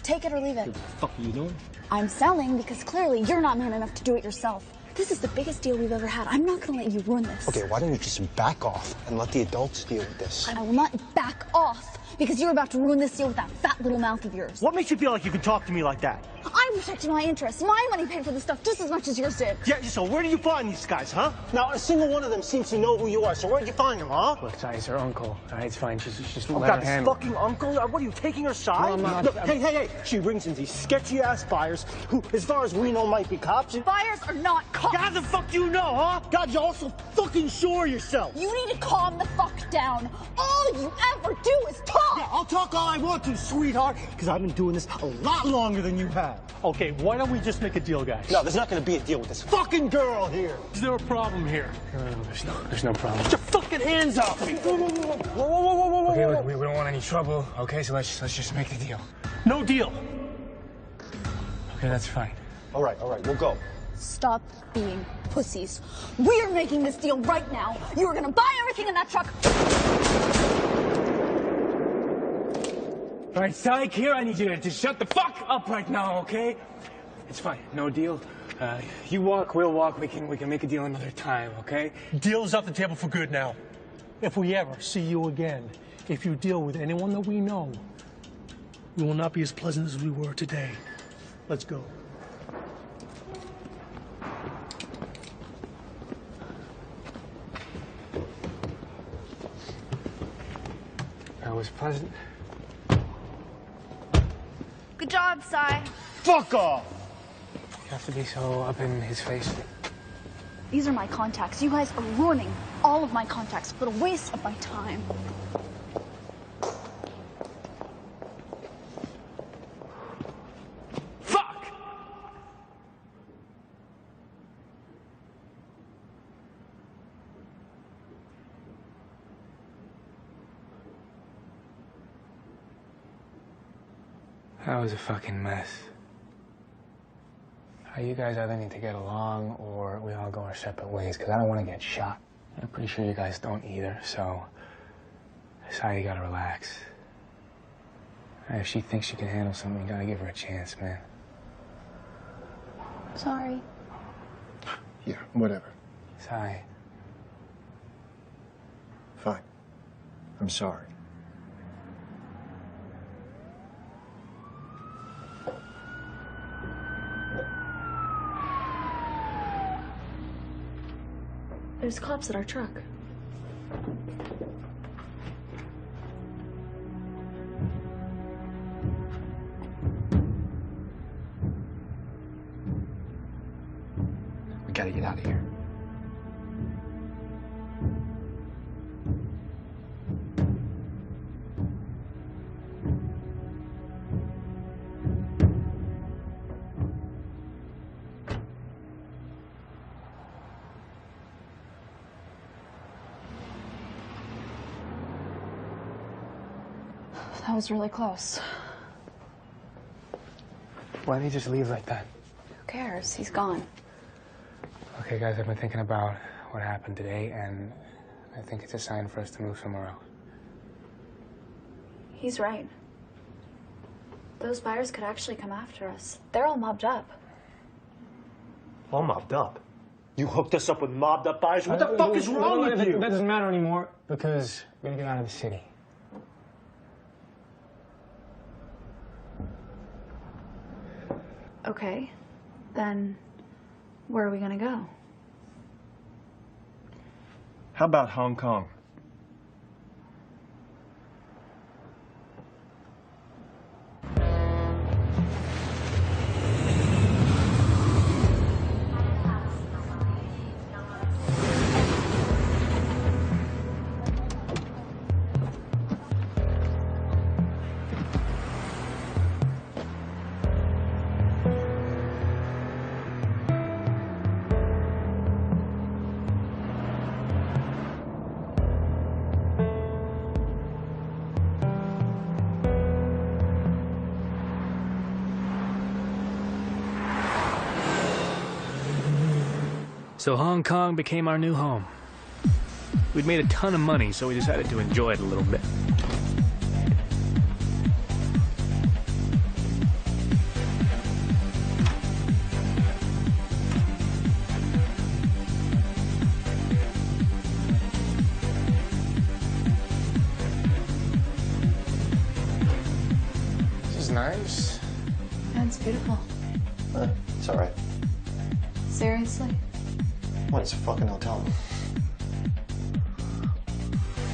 Take it or leave it. What the fuck are you doing? I'm selling because clearly you're not man enough to do it yourself. This is the biggest deal we've ever had. I'm not gonna let you ruin this. Okay, why don't you just back off and let the adults deal with this? I will not back off because you're about to ruin this deal with that fat little mouth of yours. What makes you feel like you can talk to me like that? I'm protecting my interests. My money paid for this stuff just as much as yours did. Yeah, so where do you find these guys, huh? Now, a single one of them seems to know who you are, so where'd you find them, huh? Look, Ty, it's her uncle. All right, it's fine. Just Oh, let God, her this handle it. fucking uncle? What are you, taking her side? No, I'm not. Look, hey. She brings in these sketchy-ass buyers who, as far as we know, might be cops. Buyers are not cops. How the fuck do you know, huh? God, you're also fucking sure of yourself. You need to calm the fuck down. All you ever do is talk. Yeah, I'll talk all I want to, sweetheart, because I've been doing this a lot longer than you have. Okay, why don't we just make a deal, guys? No, there's not going to be a deal with this fucking girl here. Is there a problem here? There's no problem. Get your fucking hands off me. Whoa. Okay, look, we don't want any trouble. Okay, so let's just make the deal. No deal. Okay, that's fine. All right, we'll go. Stop being pussies. We are making this deal right now. You are gonna buy everything in that truck. All right, Psych, here, I need you to shut the fuck up right now, okay? It's fine, no deal. You walk, we'll walk. We can make a deal another time, okay? Deal's off the table for good now. If we ever see you again, if you deal with anyone that we know, we will not be as pleasant as we were today. Let's go. That was pleasant. Good job, Cy. Fuck off! You have to be so up in his face. These are my contacts. You guys are ruining all of my contacts for the waste of my time. Fuck! That was a fucking mess. You guys either need to get along or we all go our separate ways, because I don't want to get shot. I'm pretty sure you guys don't either, so Sai, you gotta relax. If she thinks she can handle something, you gotta give her a chance, man. Sorry. Yeah, whatever. Sai. Fine. I'm sorry. There's cops at our truck. We gotta get out of here. That was really close. Why did he just leave like that? Who cares? He's gone. Okay, guys, I've been thinking about what happened today, and I think it's a sign for us to move somewhere else. He's right. Those buyers could actually come after us. They're all mobbed up. All mobbed up? You hooked us up with mobbed up buyers? What the fuck is wrong with you? That doesn't matter anymore, because we're gonna get out of the city. Okay, then where are we gonna go? How about Hong Kong? So Hong Kong became our new home. We'd made a ton of money, so we decided to enjoy it a little bit. Nice. That's beautiful. It's all right. Seriously? What, it's a fucking hotel.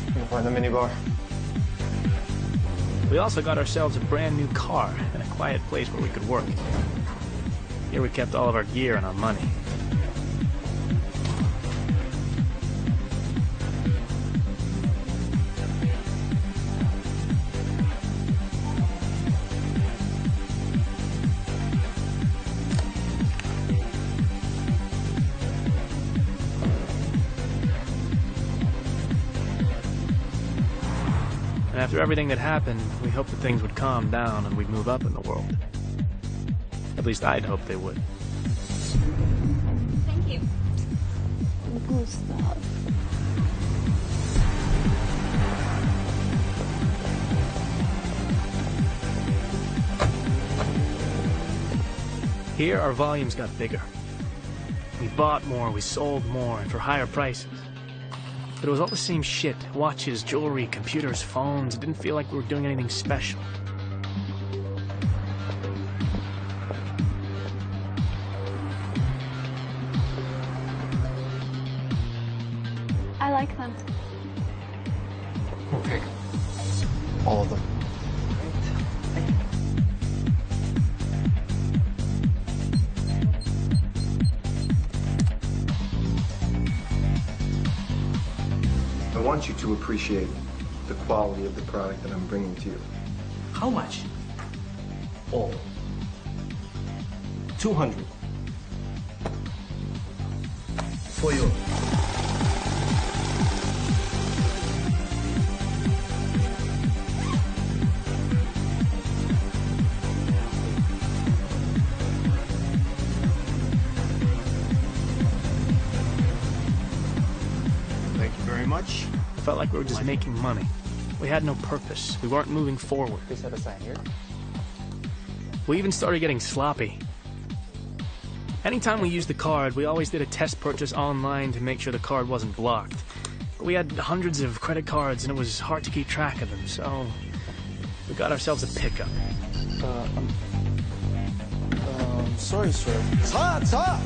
You can find the minibar. We also got ourselves a brand new car and a quiet place where we could work. Here we kept all of our gear and our money. And after everything that happened, we hoped that things would calm down and we'd move up in the world. At least I'd hoped they would. Thank you. Good stuff. Here, our volumes got bigger. We bought more, we sold more, and for higher prices. But it was all the same shit. Watches, jewelry, computers, phones. It didn't feel like we were doing anything special. I like them. Okay. All of them. I want you to appreciate the quality of the product that I'm bringing to you. How much? All. 200. For you. Thank you very much. It felt like we were just making money. We had no purpose. We weren't moving forward. Please have a sign here. We even started getting sloppy. Anytime we used the card, we always did a test purchase online to make sure the card wasn't blocked. But we had hundreds of credit cards and it was hard to keep track of them, so we got ourselves a pickup. Sorry, sir. 차! 차!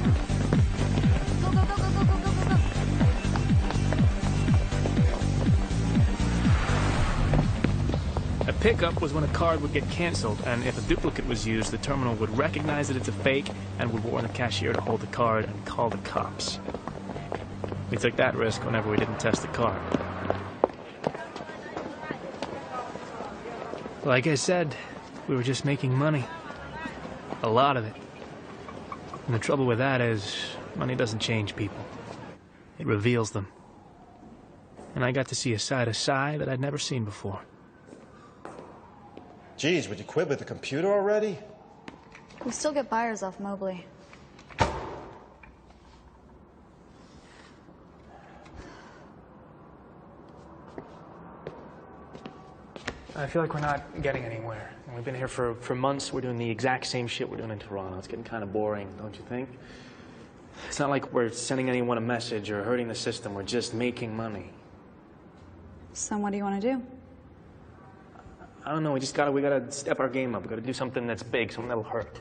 A pickup was when a card would get canceled, and if a duplicate was used, the terminal would recognize that it's a fake and would warn the cashier to hold the card and call the cops. We took that risk whenever we didn't test the card. Like I said, we were just making money. A lot of it. And the trouble with that is, money doesn't change people. It reveals them. And I got to see a side of Cy that I'd never seen before. Geez, would you quit with the computer already? We still get buyers off Mobley. I feel like we're not getting anywhere. We've been here for months. We're doing the exact same shit we're doing in Toronto. It's getting kind of boring, don't you think? It's not like we're sending anyone a message or hurting the system. We're just making money. So what do you want to do? I don't know. We gotta step our game up. We gotta do something that's big, something that'll hurt.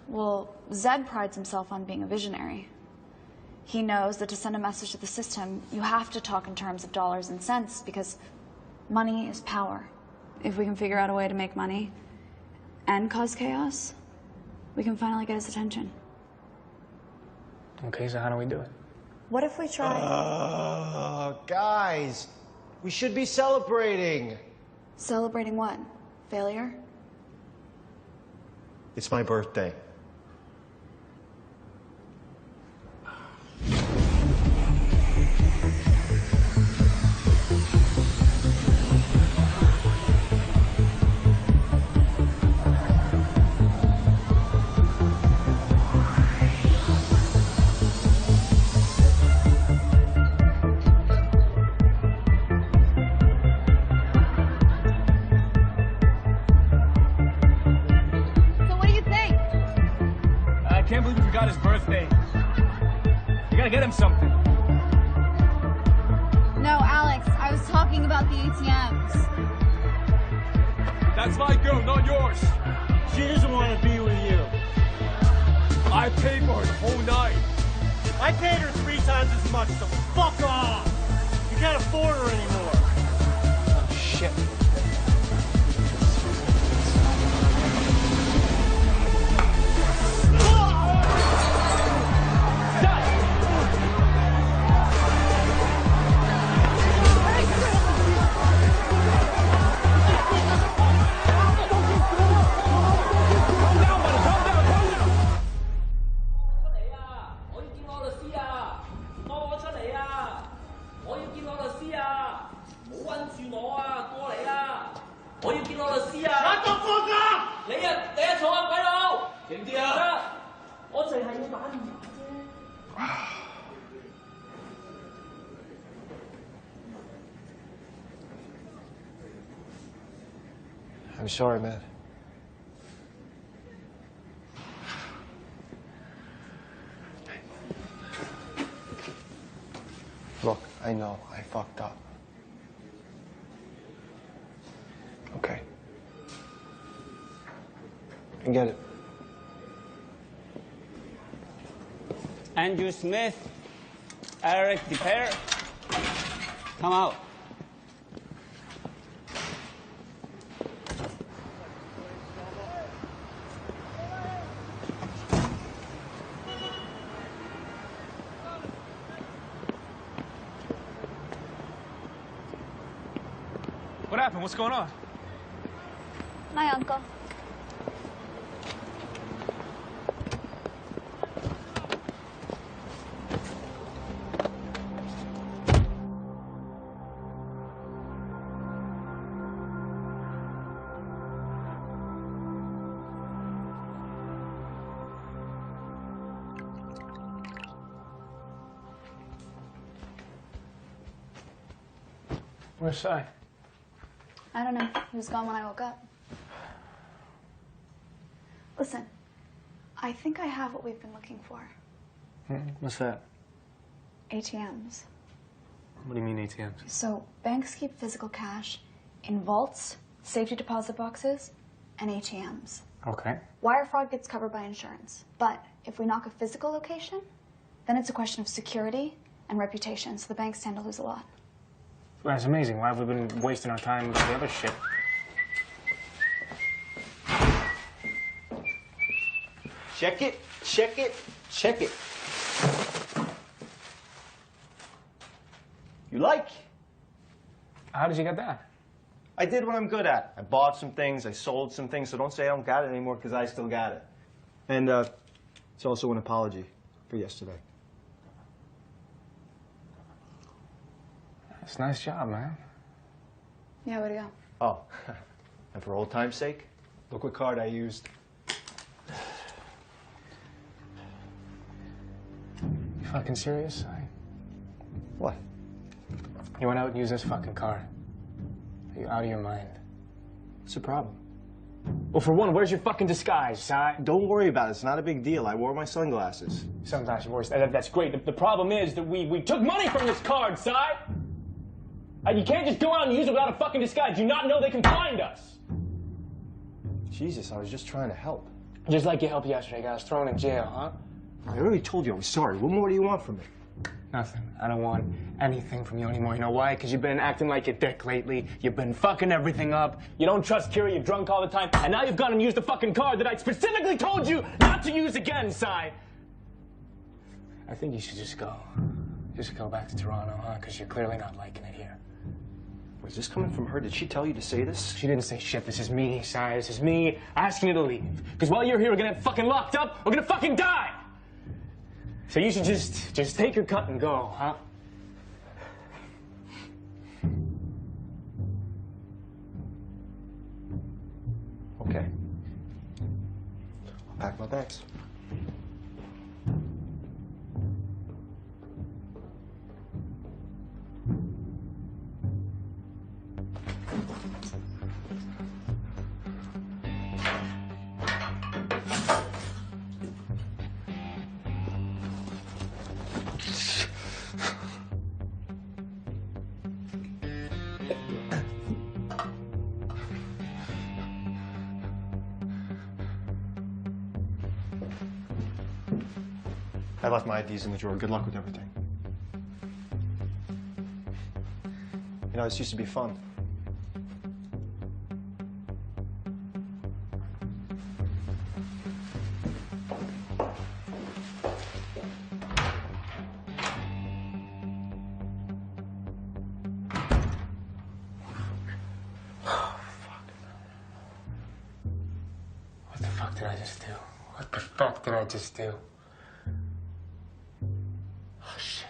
Well, Zed prides himself on being a visionary. He knows that to send a message to the system, you have to talk in terms of dollars and cents because money is power. If we can figure out a way to make money and cause chaos, we can finally get his attention. Okay, so how do we do it? What if we try... Guys, we should be celebrating. Celebrating what? Failure? It's my birthday. stage. You gotta get him something. No, Alex, I was talking about the ATMs. That's my girl, not yours. She doesn't want to be with you. I paid for her the whole night. I paid her 3 times as much, so fuck off! You can't afford her anymore. Oh, shit. I'm sorry, man. Look, I know I fucked up. Okay. I get it. Andrew Smith, Eric DePere, come out. What happened? What's going on? My uncle. Where's Sai? I don't know. He was gone when I woke up. Listen, I think I have what we've been looking for. What's that? ATMs. What do you mean ATMs? So banks keep physical cash in vaults, safety deposit boxes, and ATMs. Okay. Wire fraud gets covered by insurance. But if we knock a physical location, then it's a question of security and reputation, so the banks tend to lose a lot. That's amazing. Why have we been wasting our time with the other shit? Check it, check it, check it. You like? How did you get that? I did what I'm good at. I bought some things, I sold some things, so don't say I don't got it anymore, because I still got it. And it's also an apology for yesterday. It's a nice job, man. Yeah, way to go. Oh, and for old time's sake, look what card I used. You fucking serious? What? You went out and used this fucking card. Are you out of your mind? What's the problem? Well, for one, where's your fucking disguise, Si? Don't worry about it. It's not a big deal. I wore my sunglasses. Sunglasses, worse. That's great. The problem is that we took money from this card, Si! You can't just go out and use it without a fucking disguise. Do you not know they can find us? Jesus, I was just trying to help. Just like you helped yesterday, got us thrown in jail, huh? I already told you I was sorry. What more do you want from me? Nothing. I don't want anything from you anymore. You know why? Because you've been acting like a dick lately. You've been fucking everything up. You don't trust Kira. You're drunk all the time. And now you've gone and used the fucking card that I specifically told you not to use again, Si. I think you should just go. Just go back to Toronto, huh? Because you're clearly not liking it here. Was this coming from her? Did she tell you to say this? She didn't say shit. This is me, Si. This is me asking you to leave. Because while you're here, we're gonna get fucking locked up. We're gonna fucking die. So you should just take your cut and go, huh? Okay. I'll pack my bags. I left my IDs in the drawer. Good luck with everything. You know, this used to be fun. What the fuck did I just do? What the fuck did I just do? Oh, shit.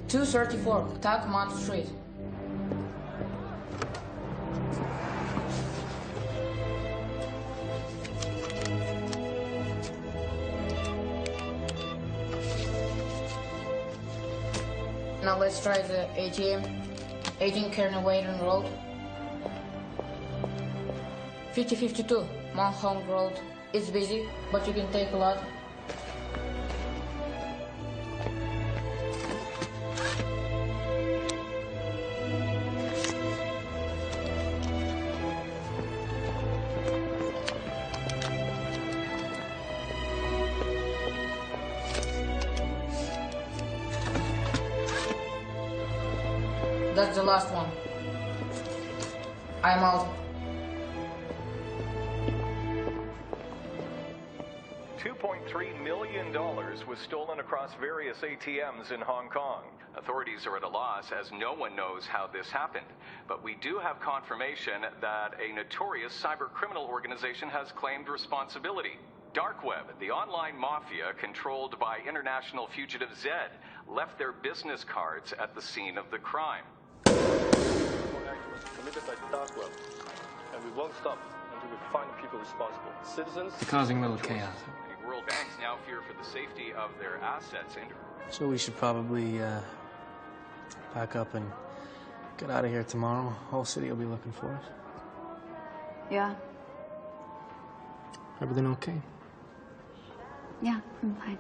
.234 Tacomont Street. Now let's try the ATM. 18 Kearney Wayden Road. 5052 Mount Home Road. It's busy, but you can take a lot. That's the last one. I'm out. $2.3 million was stolen across various ATMs in Hong Kong. Authorities are at a loss as no one knows how this happened. But we do have confirmation that a notorious cyber criminal organization has claimed responsibility. Dark Web, the online mafia controlled by international fugitive Zed, left their business cards at the scene of the crime. Committed by the Dark Web, and we won't stop until we find the people responsible. Citizens... They're causing a little chaos. World banks now fear for the safety of their assets. So we should probably pack up and get out of here tomorrow. Whole city will be looking for us. Yeah. Everything okay? Yeah, I'm fine.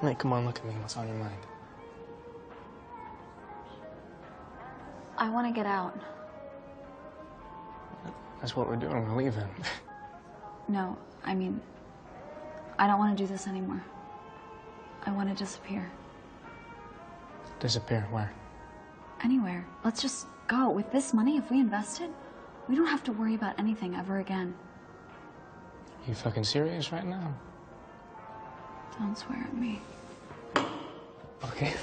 Hey, come on, look at me. What's on your mind? I want to get out. That's what we're doing. We're leaving. No, I mean, I don't want to do this anymore. I want to disappear. Disappear? Where? Anywhere. Let's just go. With this money, if we invest it, we don't have to worry about anything ever again. You fucking serious right now? Don't swear at me. Okay.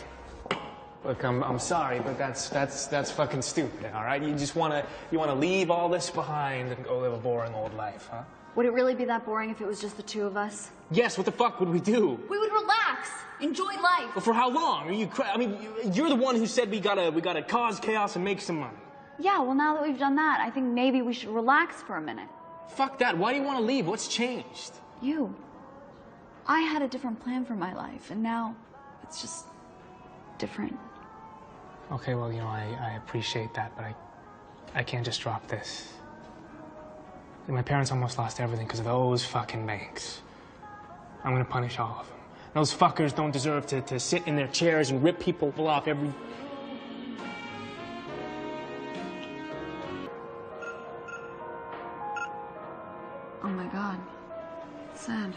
Look, I'm sorry, but that's fucking stupid, all right? You just wanna leave all this behind and go live a boring old life, huh? Would it really be that boring if it was just the two of us? Yes, what the fuck would we do? We would relax, enjoy life. But for how long? Are you I mean, you're the one who said we gotta cause chaos and make some money. Yeah, well, now that we've done that, I think maybe we should relax for a minute. Fuck that. Why do you want to leave? What's changed? You. I had a different plan for my life, and now it's just different. Okay, well, you know, I appreciate that, but I can't just drop this. My parents almost lost everything because of those fucking banks. I'm gonna punish all of them. Those fuckers don't deserve to sit in their chairs and rip people off every... Oh my God. It's sad.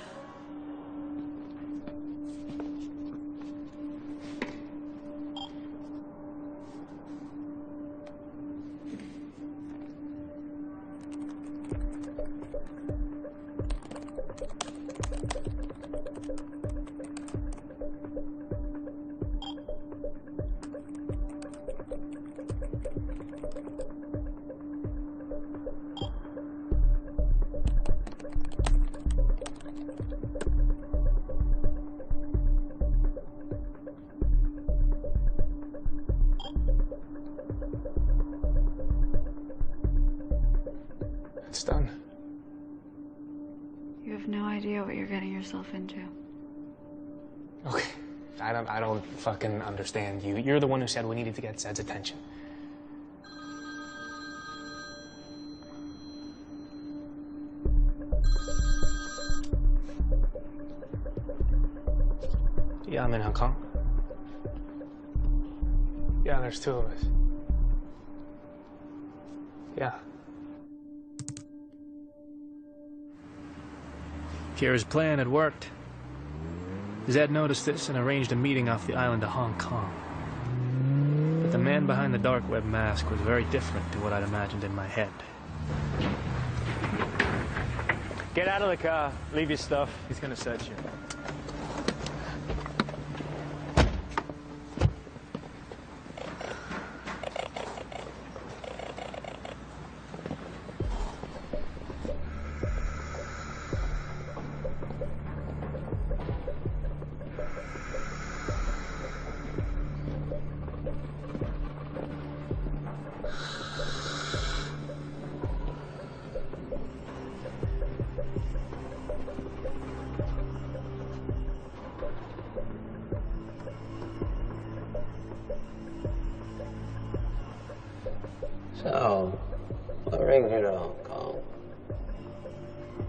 it's done. You have no idea what you're getting yourself into. Okay. I don't fucking understand you. You're the one who said we needed to get Zed's attention. Yeah, I'm in Hong Kong. Yeah, there's two of us. Yeah. Kira's plan had worked. Zed noticed this and arranged a meeting off the island of Hong Kong. But the man behind the dark web mask was very different to what I'd imagined in my head. Get out of the car. Leave your stuff. He's gonna search you. So, what brings you to Hong Kong?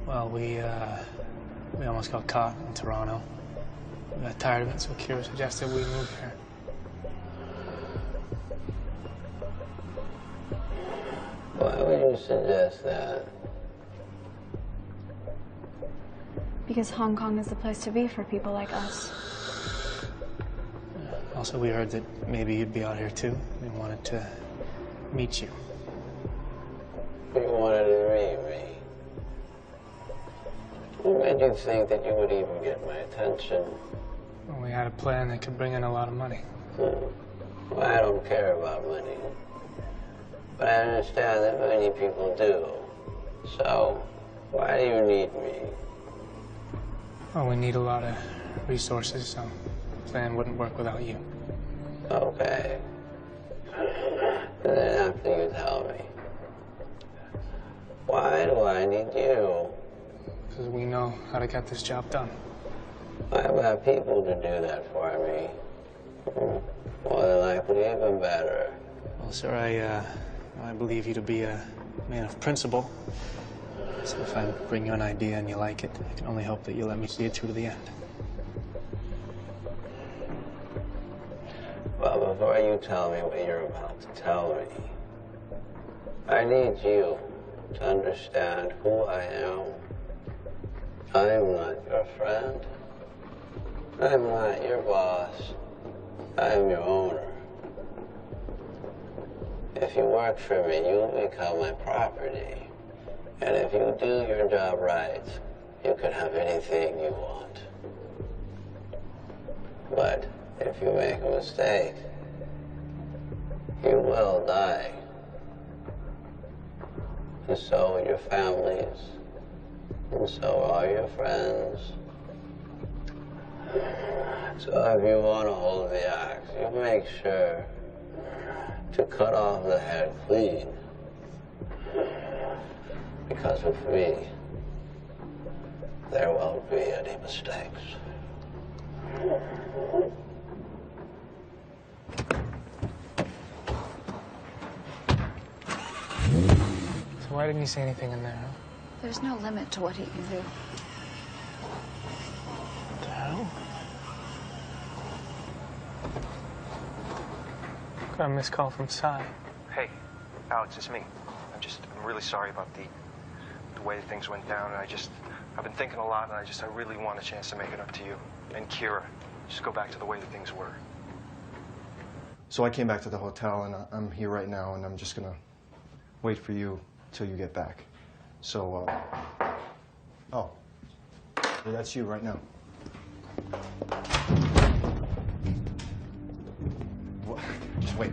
Well, we almost got caught in Toronto. We got tired of it, so Kira suggested we move here. Why would you suggest that? Because Hong Kong is the place to be for people like us. Also, we heard that maybe you'd be out here too. We wanted to meet you. You wanted to meet me? What made you think that you would even get my attention? Well, we had a plan that could bring in a lot of money. Well, I don't care about money. But I understand that many people do. So, why do you need me? Well, we need a lot of resources, so the plan wouldn't work without you. Okay. And then after you tell me, why do I need you? Because we know how to get this job done. I've got people to do that for me. More than likely, even better. Well, sir, I believe you to be a man of principle. So if I bring you an idea and you like it, I can only hope that you'll let me see it through to the end. Well, before you tell me what you're about to tell me, I need you to understand who I am. I am not your friend. I'm not your boss. I am your owner. If you work for me, you'll become my property. And if you do your job right, you can have anything you want. But if you make a mistake, you will die. And so will your families. And so are your friends. So if you want to hold the axe, you make sure to cut off the head clean. Because with me, there won't be any mistakes. So why didn't you say anything in there, huh? There's no limit to what he can do. What the hell? Got a missed call from Cy. Hey, Alex, it's me. I'm really sorry about the way things went down, and I've been thinking a lot, and I really want a chance to make it up to you and Kira. Just go back to the way that things were. So I came back to the hotel, and I'm here right now, and I'm just gonna wait for you till you get back. So, oh, yeah, that's you right now. What? Just wait.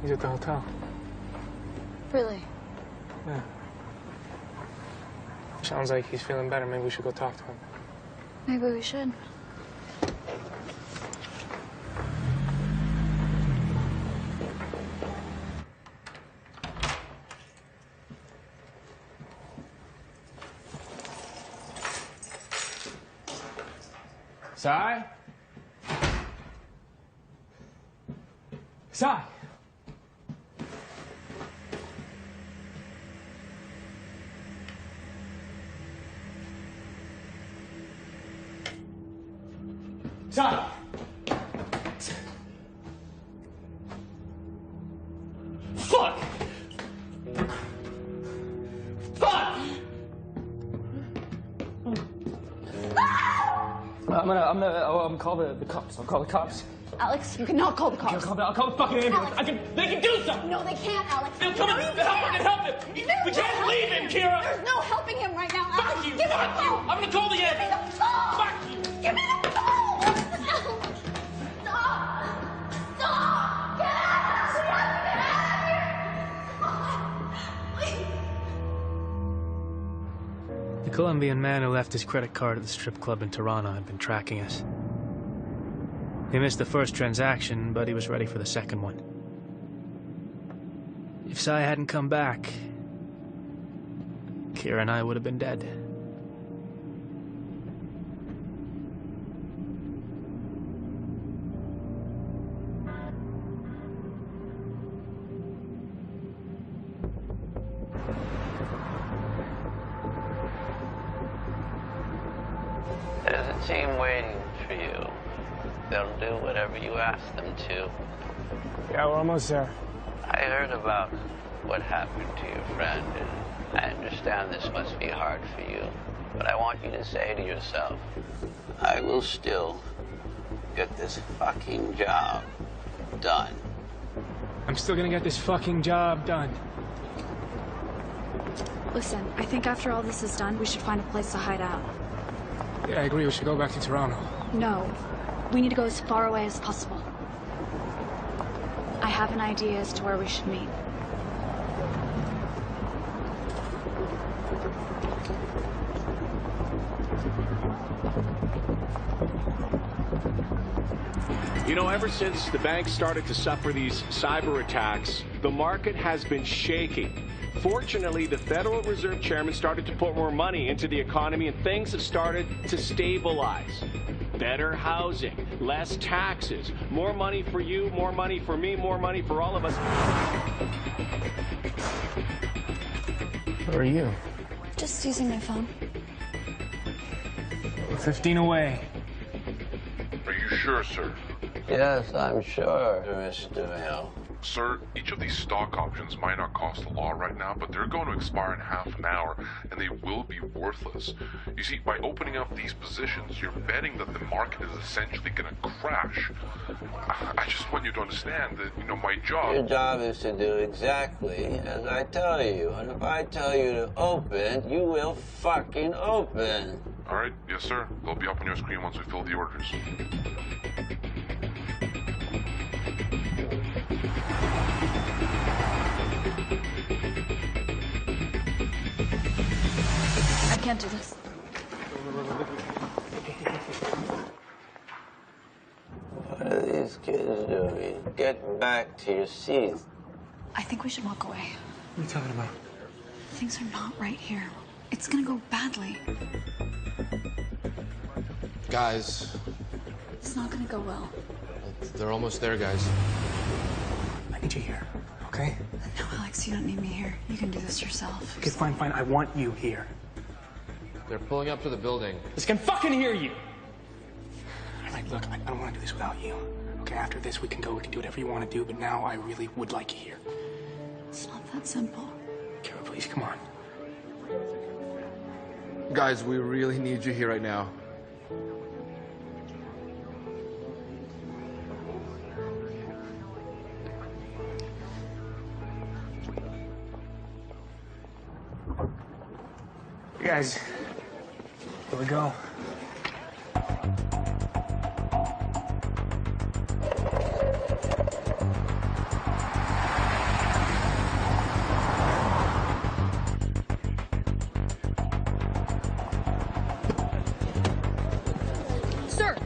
He's at the hotel. Really? Yeah. Sounds like he's feeling better. Maybe we should go talk to him. Maybe we should. Sai? Sai! Sai! Fuck! Fuck! I'm call the cops. I'll call the cops. Alex, you cannot call the cops. I'll call the fucking ambulance. They can do something. No, they can't, Alex. They'll come and help him. We can't leave him, Kira. There's no helping him right now, Alex. Fuck you. Give me the phone. I'm gonna call the ambulance. Fuck you. Give me the phone. Stop. Stop. Get out. Get out of here. The Colombian man who left his credit card at the strip club in Toronto had been tracking us. He missed the first transaction, but he was ready for the second one. If Sai hadn't come back, Kira and I would have been dead. There's a team waiting for you. They'll do whatever you ask them to. Yeah, we're almost there. I heard about what happened to your friend, and I understand this must be hard for you. But I want you to say to yourself, I will still get this fucking job done. I'm still gonna get this fucking job done. Listen, I think after all this is done, we should find a place to hide out. Yeah, I agree. We should go back to Toronto. No. We need to go as far away as possible. I have an idea as to where we should meet. You know, ever since the banks started to suffer these cyber attacks, the market has been shaking. Fortunately, the Federal Reserve Chairman started to put more money into the economy and things have started to stabilize. Better housing, less taxes, more money for you, more money for me, more money for all of us. Where are you? Just using my phone. We're 15 away. Are you sure, sir? Yes, I'm sure, Mr. Hill. Sir, each of these stock options might not cost a lot right now, but they're going to expire in half an hour, and they will be worthless. You see, by opening up these positions, you're betting that the market is essentially going to crash. I just want you to understand that, you know, my job... Your job is to do exactly as I tell you, and if I tell you to open, you will fucking open. All right, yes, sir. They'll be up on your screen once we fill the orders. I can't do this. What are these kids doing? Get back to your seats. I think we should walk away. What are you talking about? Things are not right here. It's gonna go badly. Guys, It's not gonna go well. they're almost there, guys. I need you here, okay? No, Alex, you don't need me here. You can do this yourself. Okay, fine, fine. I want you here. They're pulling up to the building. This can fucking hear you! All right, look, I don't want to do this without you. Okay, after this, we can go, we can do whatever you want to do, but now I really would like you here. It's not that simple. Kara, please, come on. Guys, we really need you here right now. You guys, here we go.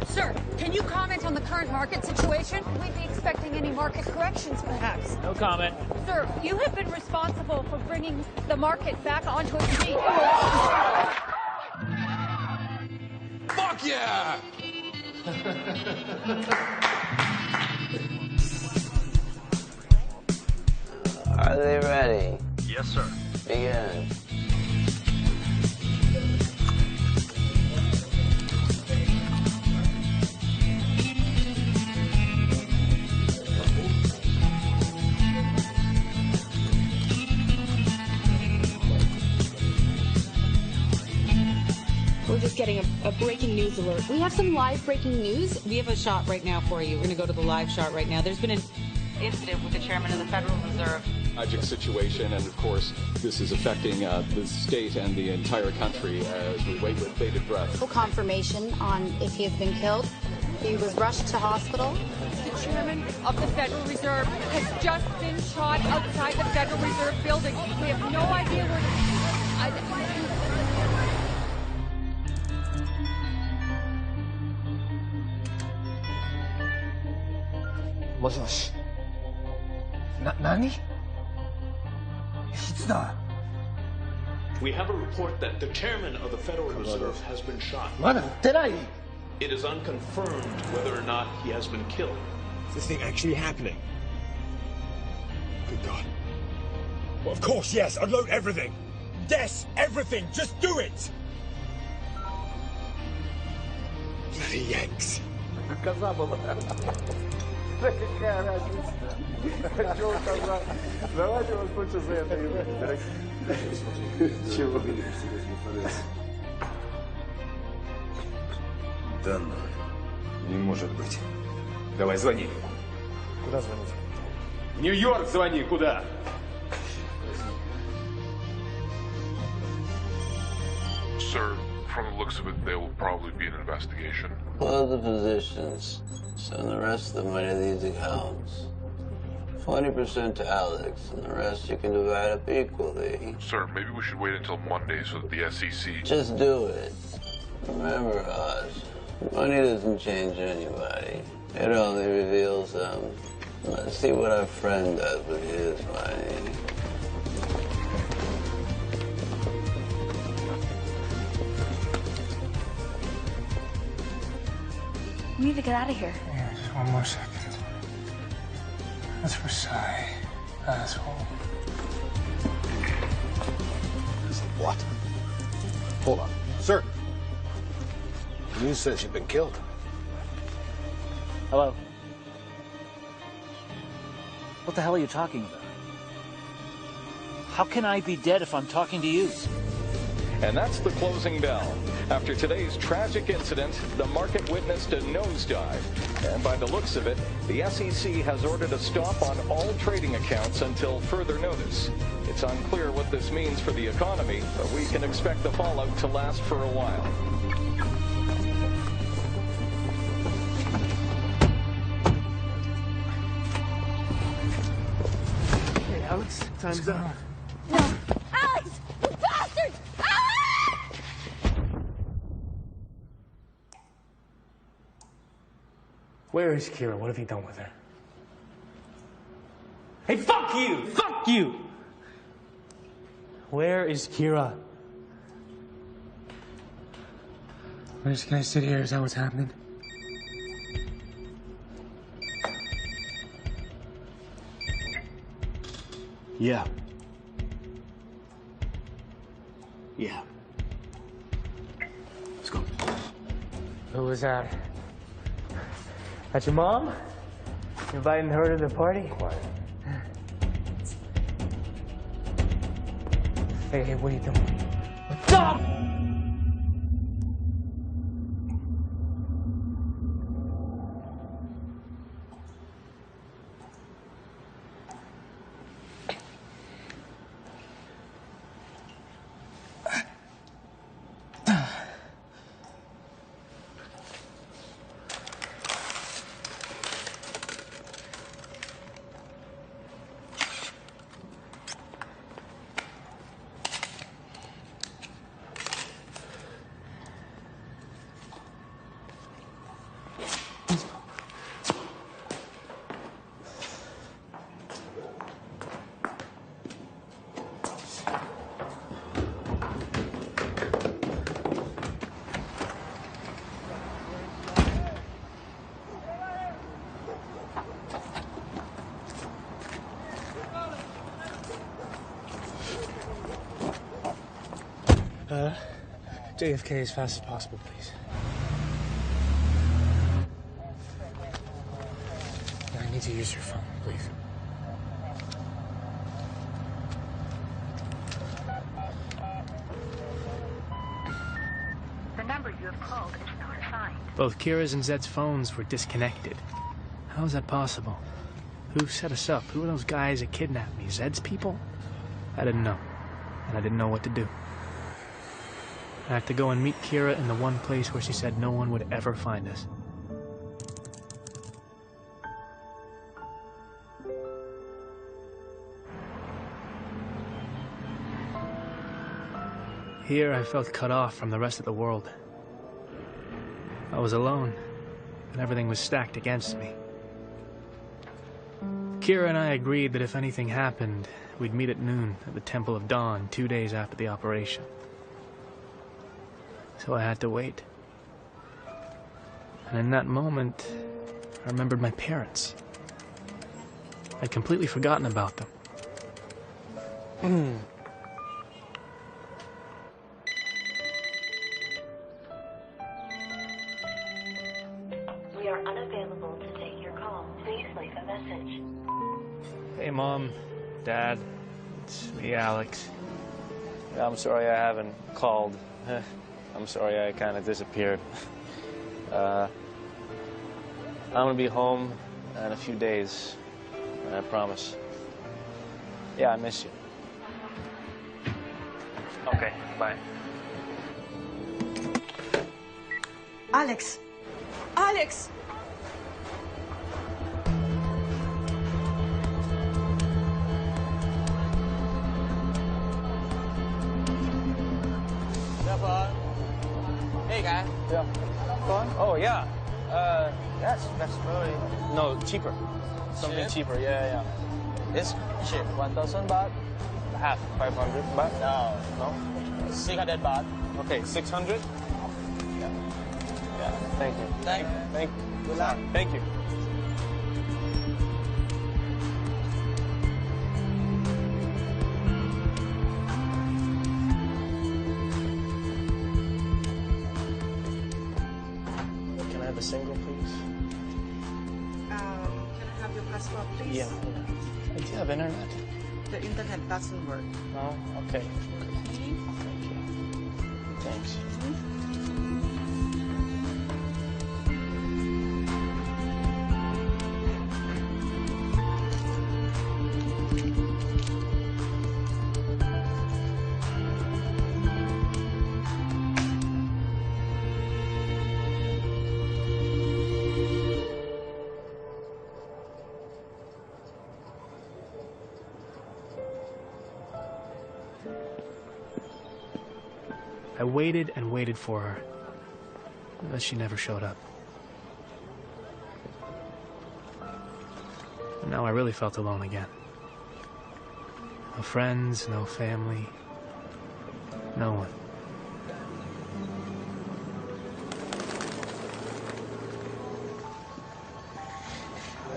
Sir, can you comment on the current market situation? We'd be expecting any market corrections, perhaps. No comment. Sir, you have been responsible for bringing the market back onto its feet. Fuck yeah! Are they ready? Yes, sir. Begin. We're just getting a breaking news alert. We have some live breaking news. We have a shot right now for you. We're going to go to the live shot right now. There's been an incident with the chairman of the Federal Reserve. Tragic situation, and of course, this is affecting the state and the entire country as we wait with bated breath. Full confirmation on if he has been killed. He was rushed to hospital. The chairman of the Federal Reserve has just been shot outside the Federal Reserve building. We have no idea where We have a report that the chairman of the Federal Reserve has been shot. It is unconfirmed whether or not he has been killed. Is this thing actually happening? Good God. Well, of course, yes. Unload everything. Yes, everything. Just do it. Bloody Yanks. Да ну, не может быть. Давай, звони. Куда звонить? В Нью-Йорк звони, куда? Sir, from the looks of it, there will probably be an investigation. Close the positions. Send the rest of the money to these accounts. 20% to Alex, and the rest you can divide up equally. Sir, maybe we should wait until Monday so that the SEC... Just do it. Remember, Oz, money doesn't change anybody. It only reveals them. Let's see what our friend does with his money. We need to get out of here. Yeah, just one more second. That's Versailles, asshole. What? Hold on. Sir. The news says you've been killed. Hello? What the hell are you talking about? How can I be dead if I'm talking to you? And that's the closing bell. After today's tragic incident, the market witnessed a nosedive. And by the looks of it, the SEC has ordered a stop on all trading accounts until further notice. It's unclear what this means for the economy, but we can expect the fallout to last for a while. Hey, Alex, time's up. Alex! You bastard! Alex! Where is Kira? What have you done with her? Hey, fuck you! Fuck you! Where is Kira? We're just gonna sit here. Is that what's happening? Yeah. Yeah. Let's go. Who was that? That's your mom? You inviting her to the party? Quiet. Hey, what are you doing? What's up? JFK as fast as possible, please. I need to use your phone, please. The number you have called is not assigned. Both Kira's and Zed's phones were disconnected. How is that possible? Who set us up? Who are those guys that kidnapped me? Zed's people? I didn't know. And I didn't know what to do. I had to go and meet Kira in the one place where she said no one would ever find us. Here I felt cut off from the rest of the world. I was alone, and everything was stacked against me. Kira and I agreed that if anything happened, we'd meet at noon at the Temple of Dawn 2 days after the operation. So I had to wait. And in that moment, I remembered my parents. I'd completely forgotten about them. We are unavailable to take your call. Please leave a message. Hey, Mom, Dad, it's me, Alex. Yeah, I'm sorry I haven't called. I'm sorry I kind of disappeared. I'm gonna be home in a few days, I promise. Yeah, I miss you. Okay, bye. Alex! Alex! Hey, guy. Yeah. Gone? Oh, yeah. That's really... No, cheaper. Something Cheap? cheaper, yeah. It's cheap. 1,000 baht? Half, 500 baht? No. No? 600 baht. Okay, 600? Yeah. Thank you. Thank you. Good luck. Thank you. Can I have a single, please? Can I have your passport, please? Yeah. Do you have internet? The internet doesn't work. No? Okay. Thank you. Thanks. I waited and waited for her, but she never showed up. And now I really felt alone again. No friends, no family, no one.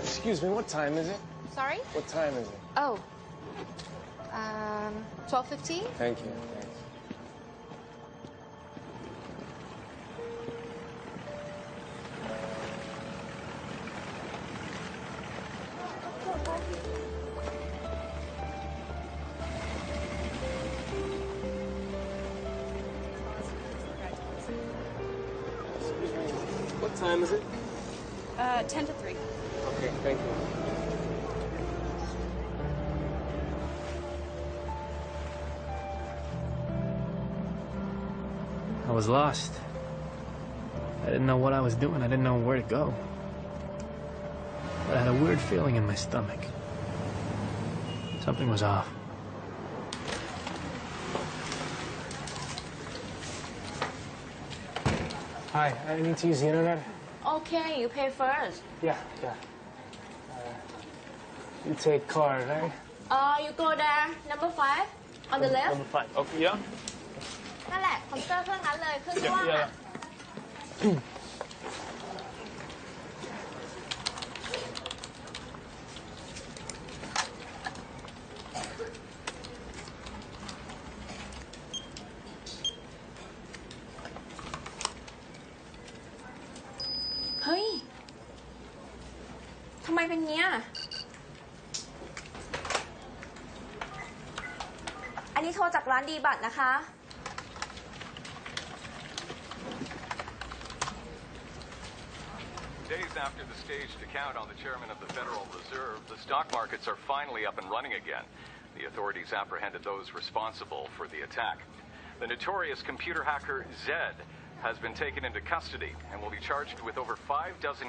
Excuse me, what time is it? Sorry? What time is it? Oh. 12:15? Thank you. Thanks. What time is it? 10 to 3. Okay, thank you. I was lost. I didn't know what I was doing. I didn't know where to go. But I had a weird feeling in my stomach. Something was off. Hi, I need to use the internet. Okay, you pay first. Yeah. You take card, right? You go there, number 5, on the left. Number 5. Okay, yeah. นั่นแหละคอมพิวเตอร์เครื่องนั้นเลยเครื่องที่ว่างอะ All มเป็นเงี้ยอันนี้โทรจากร้านดีบัตรนะคะ Days after the staged account on the chairman of the Federal Reserve, the stock markets are finally up and running again. The authorities apprehended those responsible for the attack. The notorious computer hacker Zed has been taken into custody and will be charged with over 6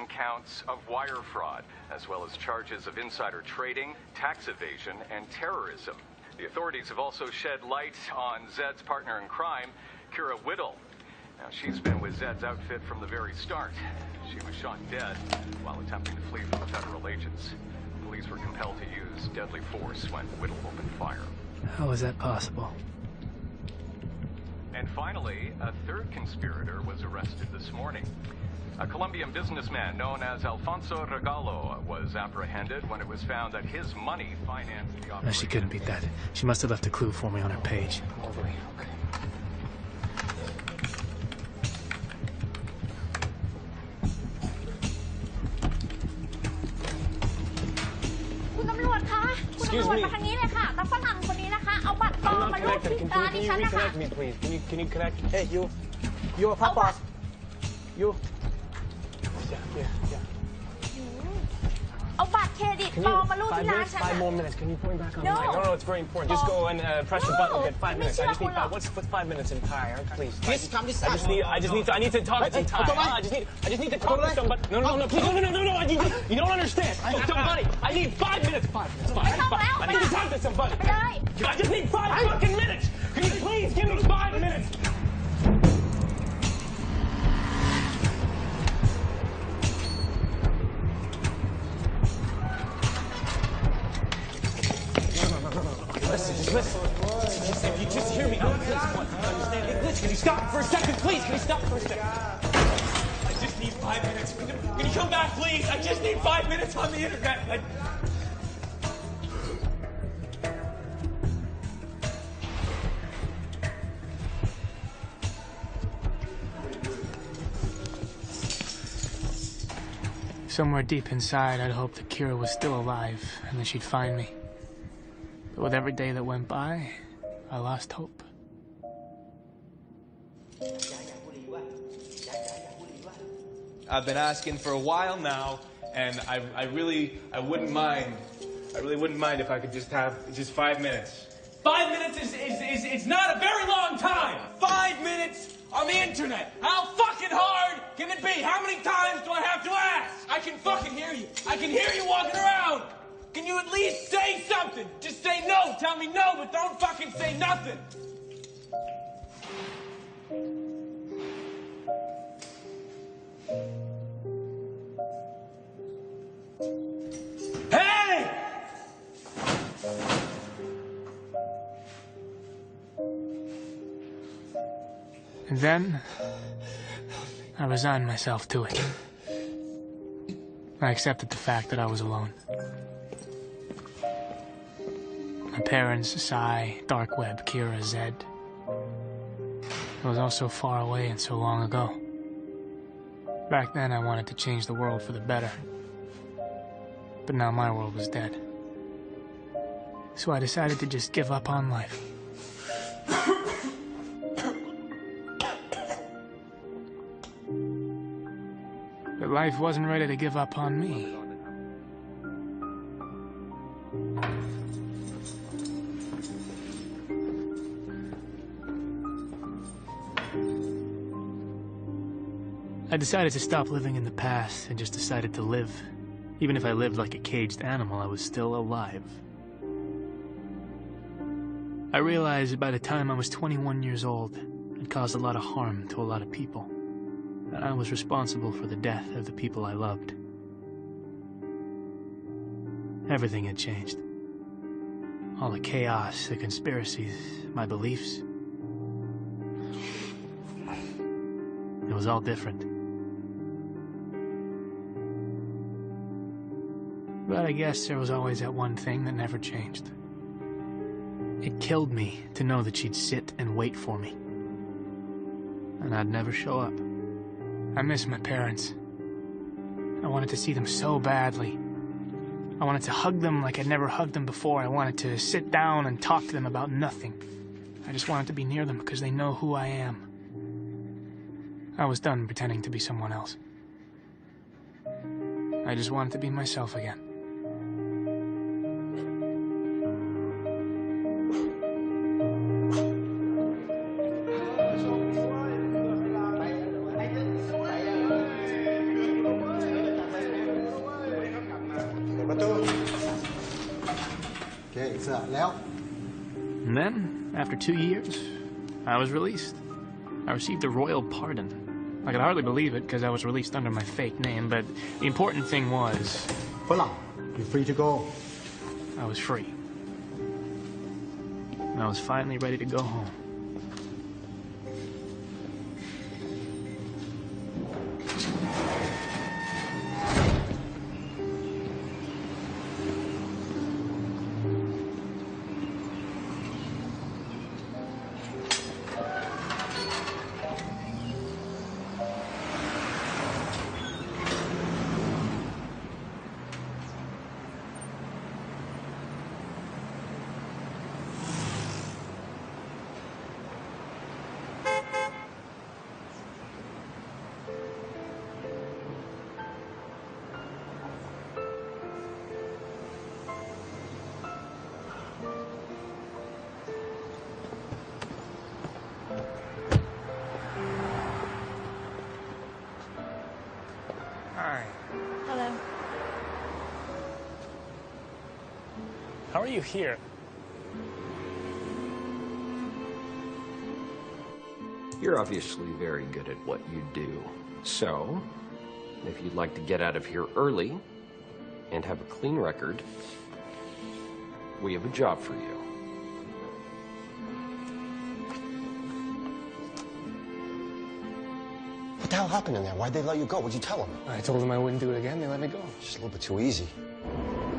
counts of wire fraud, as well as charges of insider trading, tax evasion, and terrorism. The authorities have also shed light on Zed's partner in crime, Kira Whittle. Now, she's been with Zed's outfit from the very start. She was shot dead while attempting to flee from the federal agents. Police were compelled to use deadly force when Whittle opened fire. How is that possible? And finally, a third conspirator was arrested this morning. A Colombian businessman known as Alfonso Regalo was apprehended when it was found that his money financed the operation. No, she couldn't beat that. She must have left a clue for me on her page. Okay. คุณตำรวจคะคุณตำรวจมาทางนี้เลยค่ะตาฝรั่งคนนี้นะคะเอาบัตรปลอมมาลูบที่ตาดิฉันนะคะ me, please? Can you connect? Hey, you a pop boss? You? Yeah. เอาบัตรเครดิตปลอมมาลูบที่ร้านฉัน 5 more minutes. Can you put me back on? No. No, it's very important. Just go and press the button. Get 5 minutes. I just need 5. What's 5 minutes in Thai? Please. I need to talk in Thai. I just need to talk to somebody. No, please. No. You don't understand. Somebody. I need 5 minutes. 5 minutes. I need to talk to somebody. I just need 5 fucking minutes. Can you please give me 5 minutes? Listen. If you just hear me out, please, understand English? Can you stop for a second, please? Can you stop for a second? I just need 5 minutes. Can you come back, please? I just need 5 minutes on the internet. Somewhere deep inside, I'd hoped that Kira was still alive and that she'd find me. But with every day that went by, I lost hope. I've been asking for a while now, and I really wouldn't mind. I really wouldn't mind if I could just have 5 minutes. 5 minutes is not a very long time. 5 minutes on the internet. How fucking hard can it be? How many times do I have to ask? I can fucking hear you. I can hear you walking around. Can you at least say something? Just say no. Tell me no, but don't fucking say nothing. Hey! And then, I resigned myself to it. I accepted the fact that I was alone. My parents, Sai, Dark Web, Kira, Zed. It was all so far away and so long ago. Back then, I wanted to change the world for the better. But now my world was dead. So I decided to just give up on life. But life wasn't ready to give up on me. I decided to stop living in the past and just decided to live. Even if I lived like a caged animal, I was still alive. I realized by the time I was 21 years old, I'd caused a lot of harm to a lot of people. And I was responsible for the death of the people I loved. Everything had changed. All the chaos, the conspiracies, my beliefs. It was all different. But I guess there was always that one thing that never changed. It killed me to know that she'd sit and wait for me. And I'd never show up. I miss my parents. I wanted to see them so badly. I wanted to hug them like I'd never hugged them before. I wanted to sit down and talk to them about nothing. I just wanted to be near them because they know who I am. I was done pretending to be someone else. I just wanted to be myself again. And then, after 2 years, I was released. I received a royal pardon. I could hardly believe it because I was released under my fake name, but the important thing was... You're free to go. I was free. And I was finally ready to go home. Hello. How are you here? You're obviously very good at what you do. So, if you'd like to get out of here early and have a clean record, we have a job for you. What the hell happened in there? Why'd they let you go? What'd you tell them? I told them I wouldn't do it again. They let me go. Just a little bit too easy.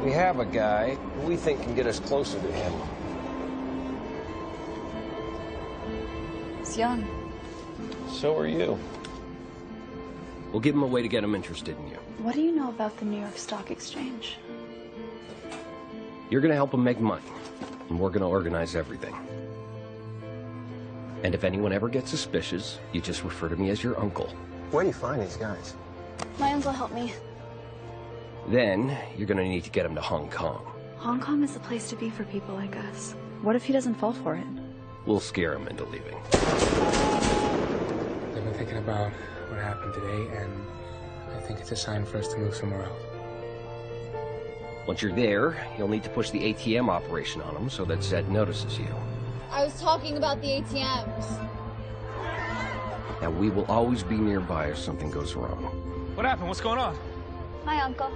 We have a guy who we think can get us closer to him. He's young. So are you. We'll give him a way to get him interested in you. What do you know about the New York Stock Exchange? You're gonna help him make money, and we're gonna organize everything. And if anyone ever gets suspicious, you just refer to me as your uncle. Where do you find these guys? My uncle helped me. Then, you're gonna need to get him to Hong Kong. Hong Kong is the place to be for people like us. What if he doesn't fall for it? We'll scare him into leaving. I've been thinking about what happened today, and I think it's a sign for us to move somewhere else. Once you're there, you'll need to push the ATM operation on him so that Zed notices you. I was talking about the ATMs. Now, we will always be nearby if something goes wrong. What happened? What's going on? My uncle.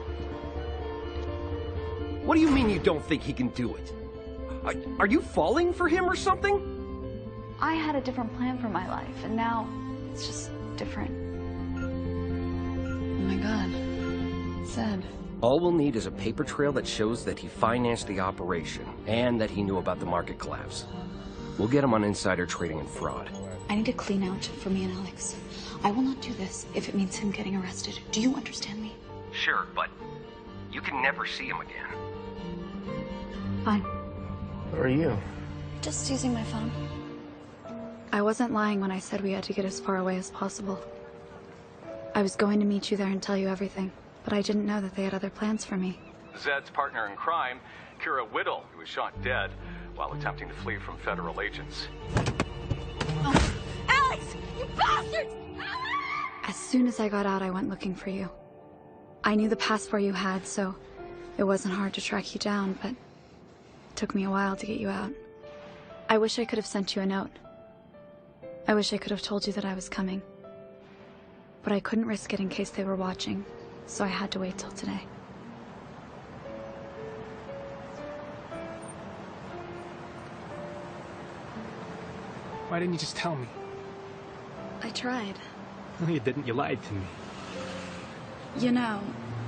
What do you mean you don't think he can do it? Are you falling for him or something? I had a different plan for my life, and now it's just different. Oh my God. Zed. All we'll need is a paper trail that shows that he financed the operation and that he knew about the market collapse. We'll get him on insider trading and fraud. I need a clean out for me and Alex. I will not do this if it means him getting arrested. Do you understand me? Sure, but you can never see him again. Fine. Who are you? Just using my phone. I wasn't lying when I said we had to get as far away as possible. I was going to meet you there and tell you everything, but I didn't know that they had other plans for me. Zed's partner in crime, Kira Whittle, who was shot dead while attempting to flee from federal agents. Oh. Alex! You bastards! As soon as I got out, I went looking for you. I knew the passport you had, so it wasn't hard to track you down, but it took me a while to get you out. I wish I could have sent you a note. I wish I could have told you that I was coming. But I couldn't risk it in case they were watching, so I had to wait till today. Why didn't you just tell me? I tried. No, you didn't. You lied to me. You know,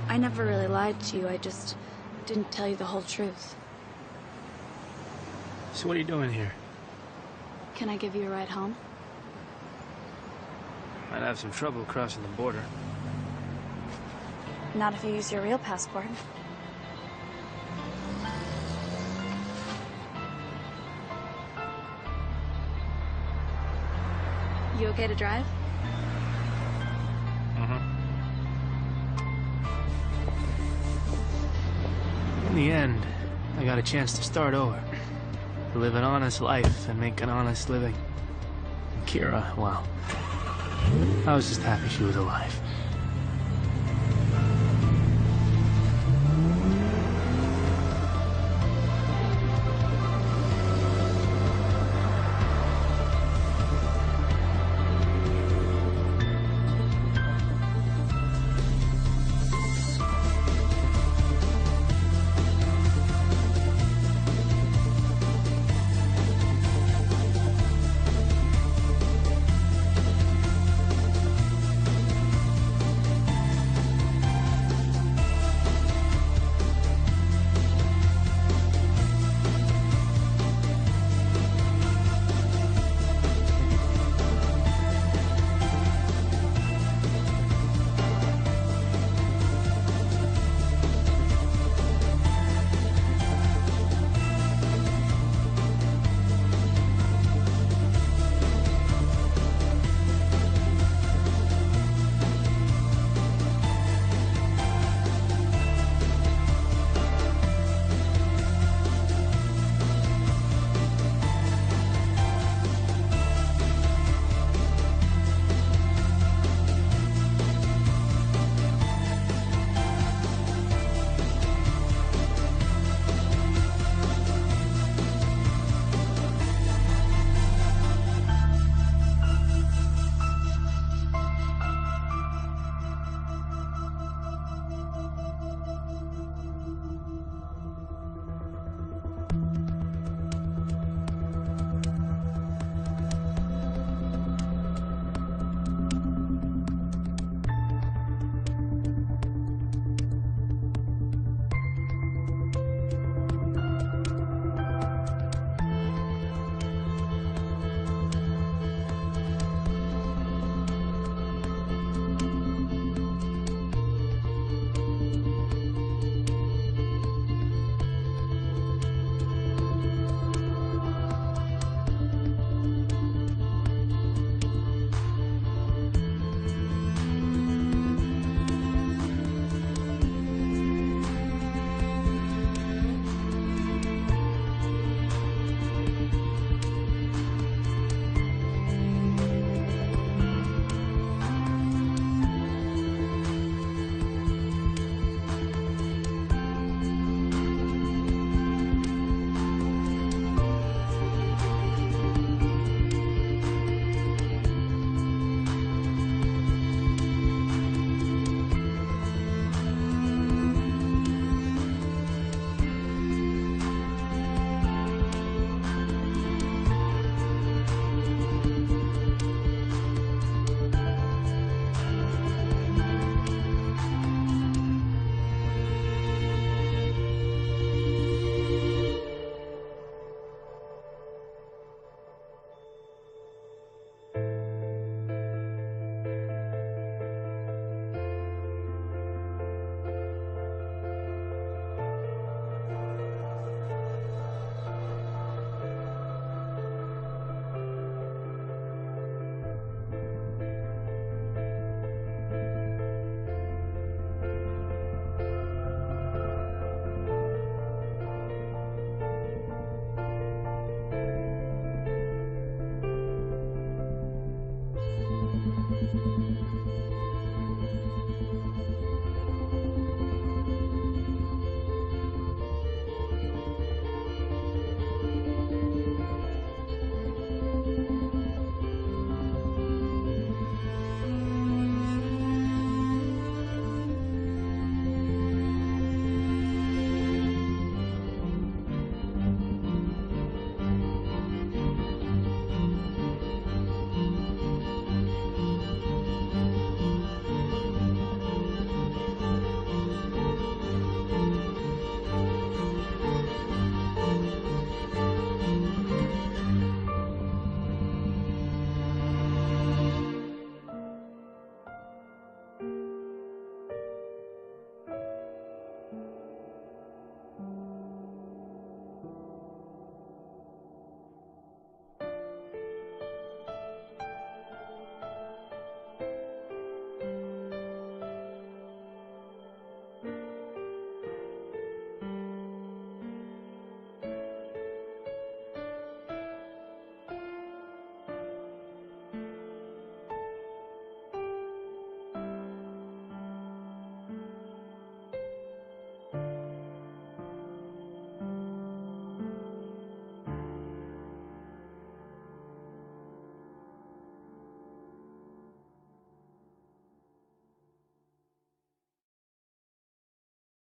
I never really lied to you. I just didn't tell you the whole truth. So what are you doing here? Can I give you a ride home? Might have some trouble crossing the border. Not if you use your real passport. You okay to drive? In the end, I got a chance to start over. To live an honest life and make an honest living. And Kira, well, I was just happy she was alive.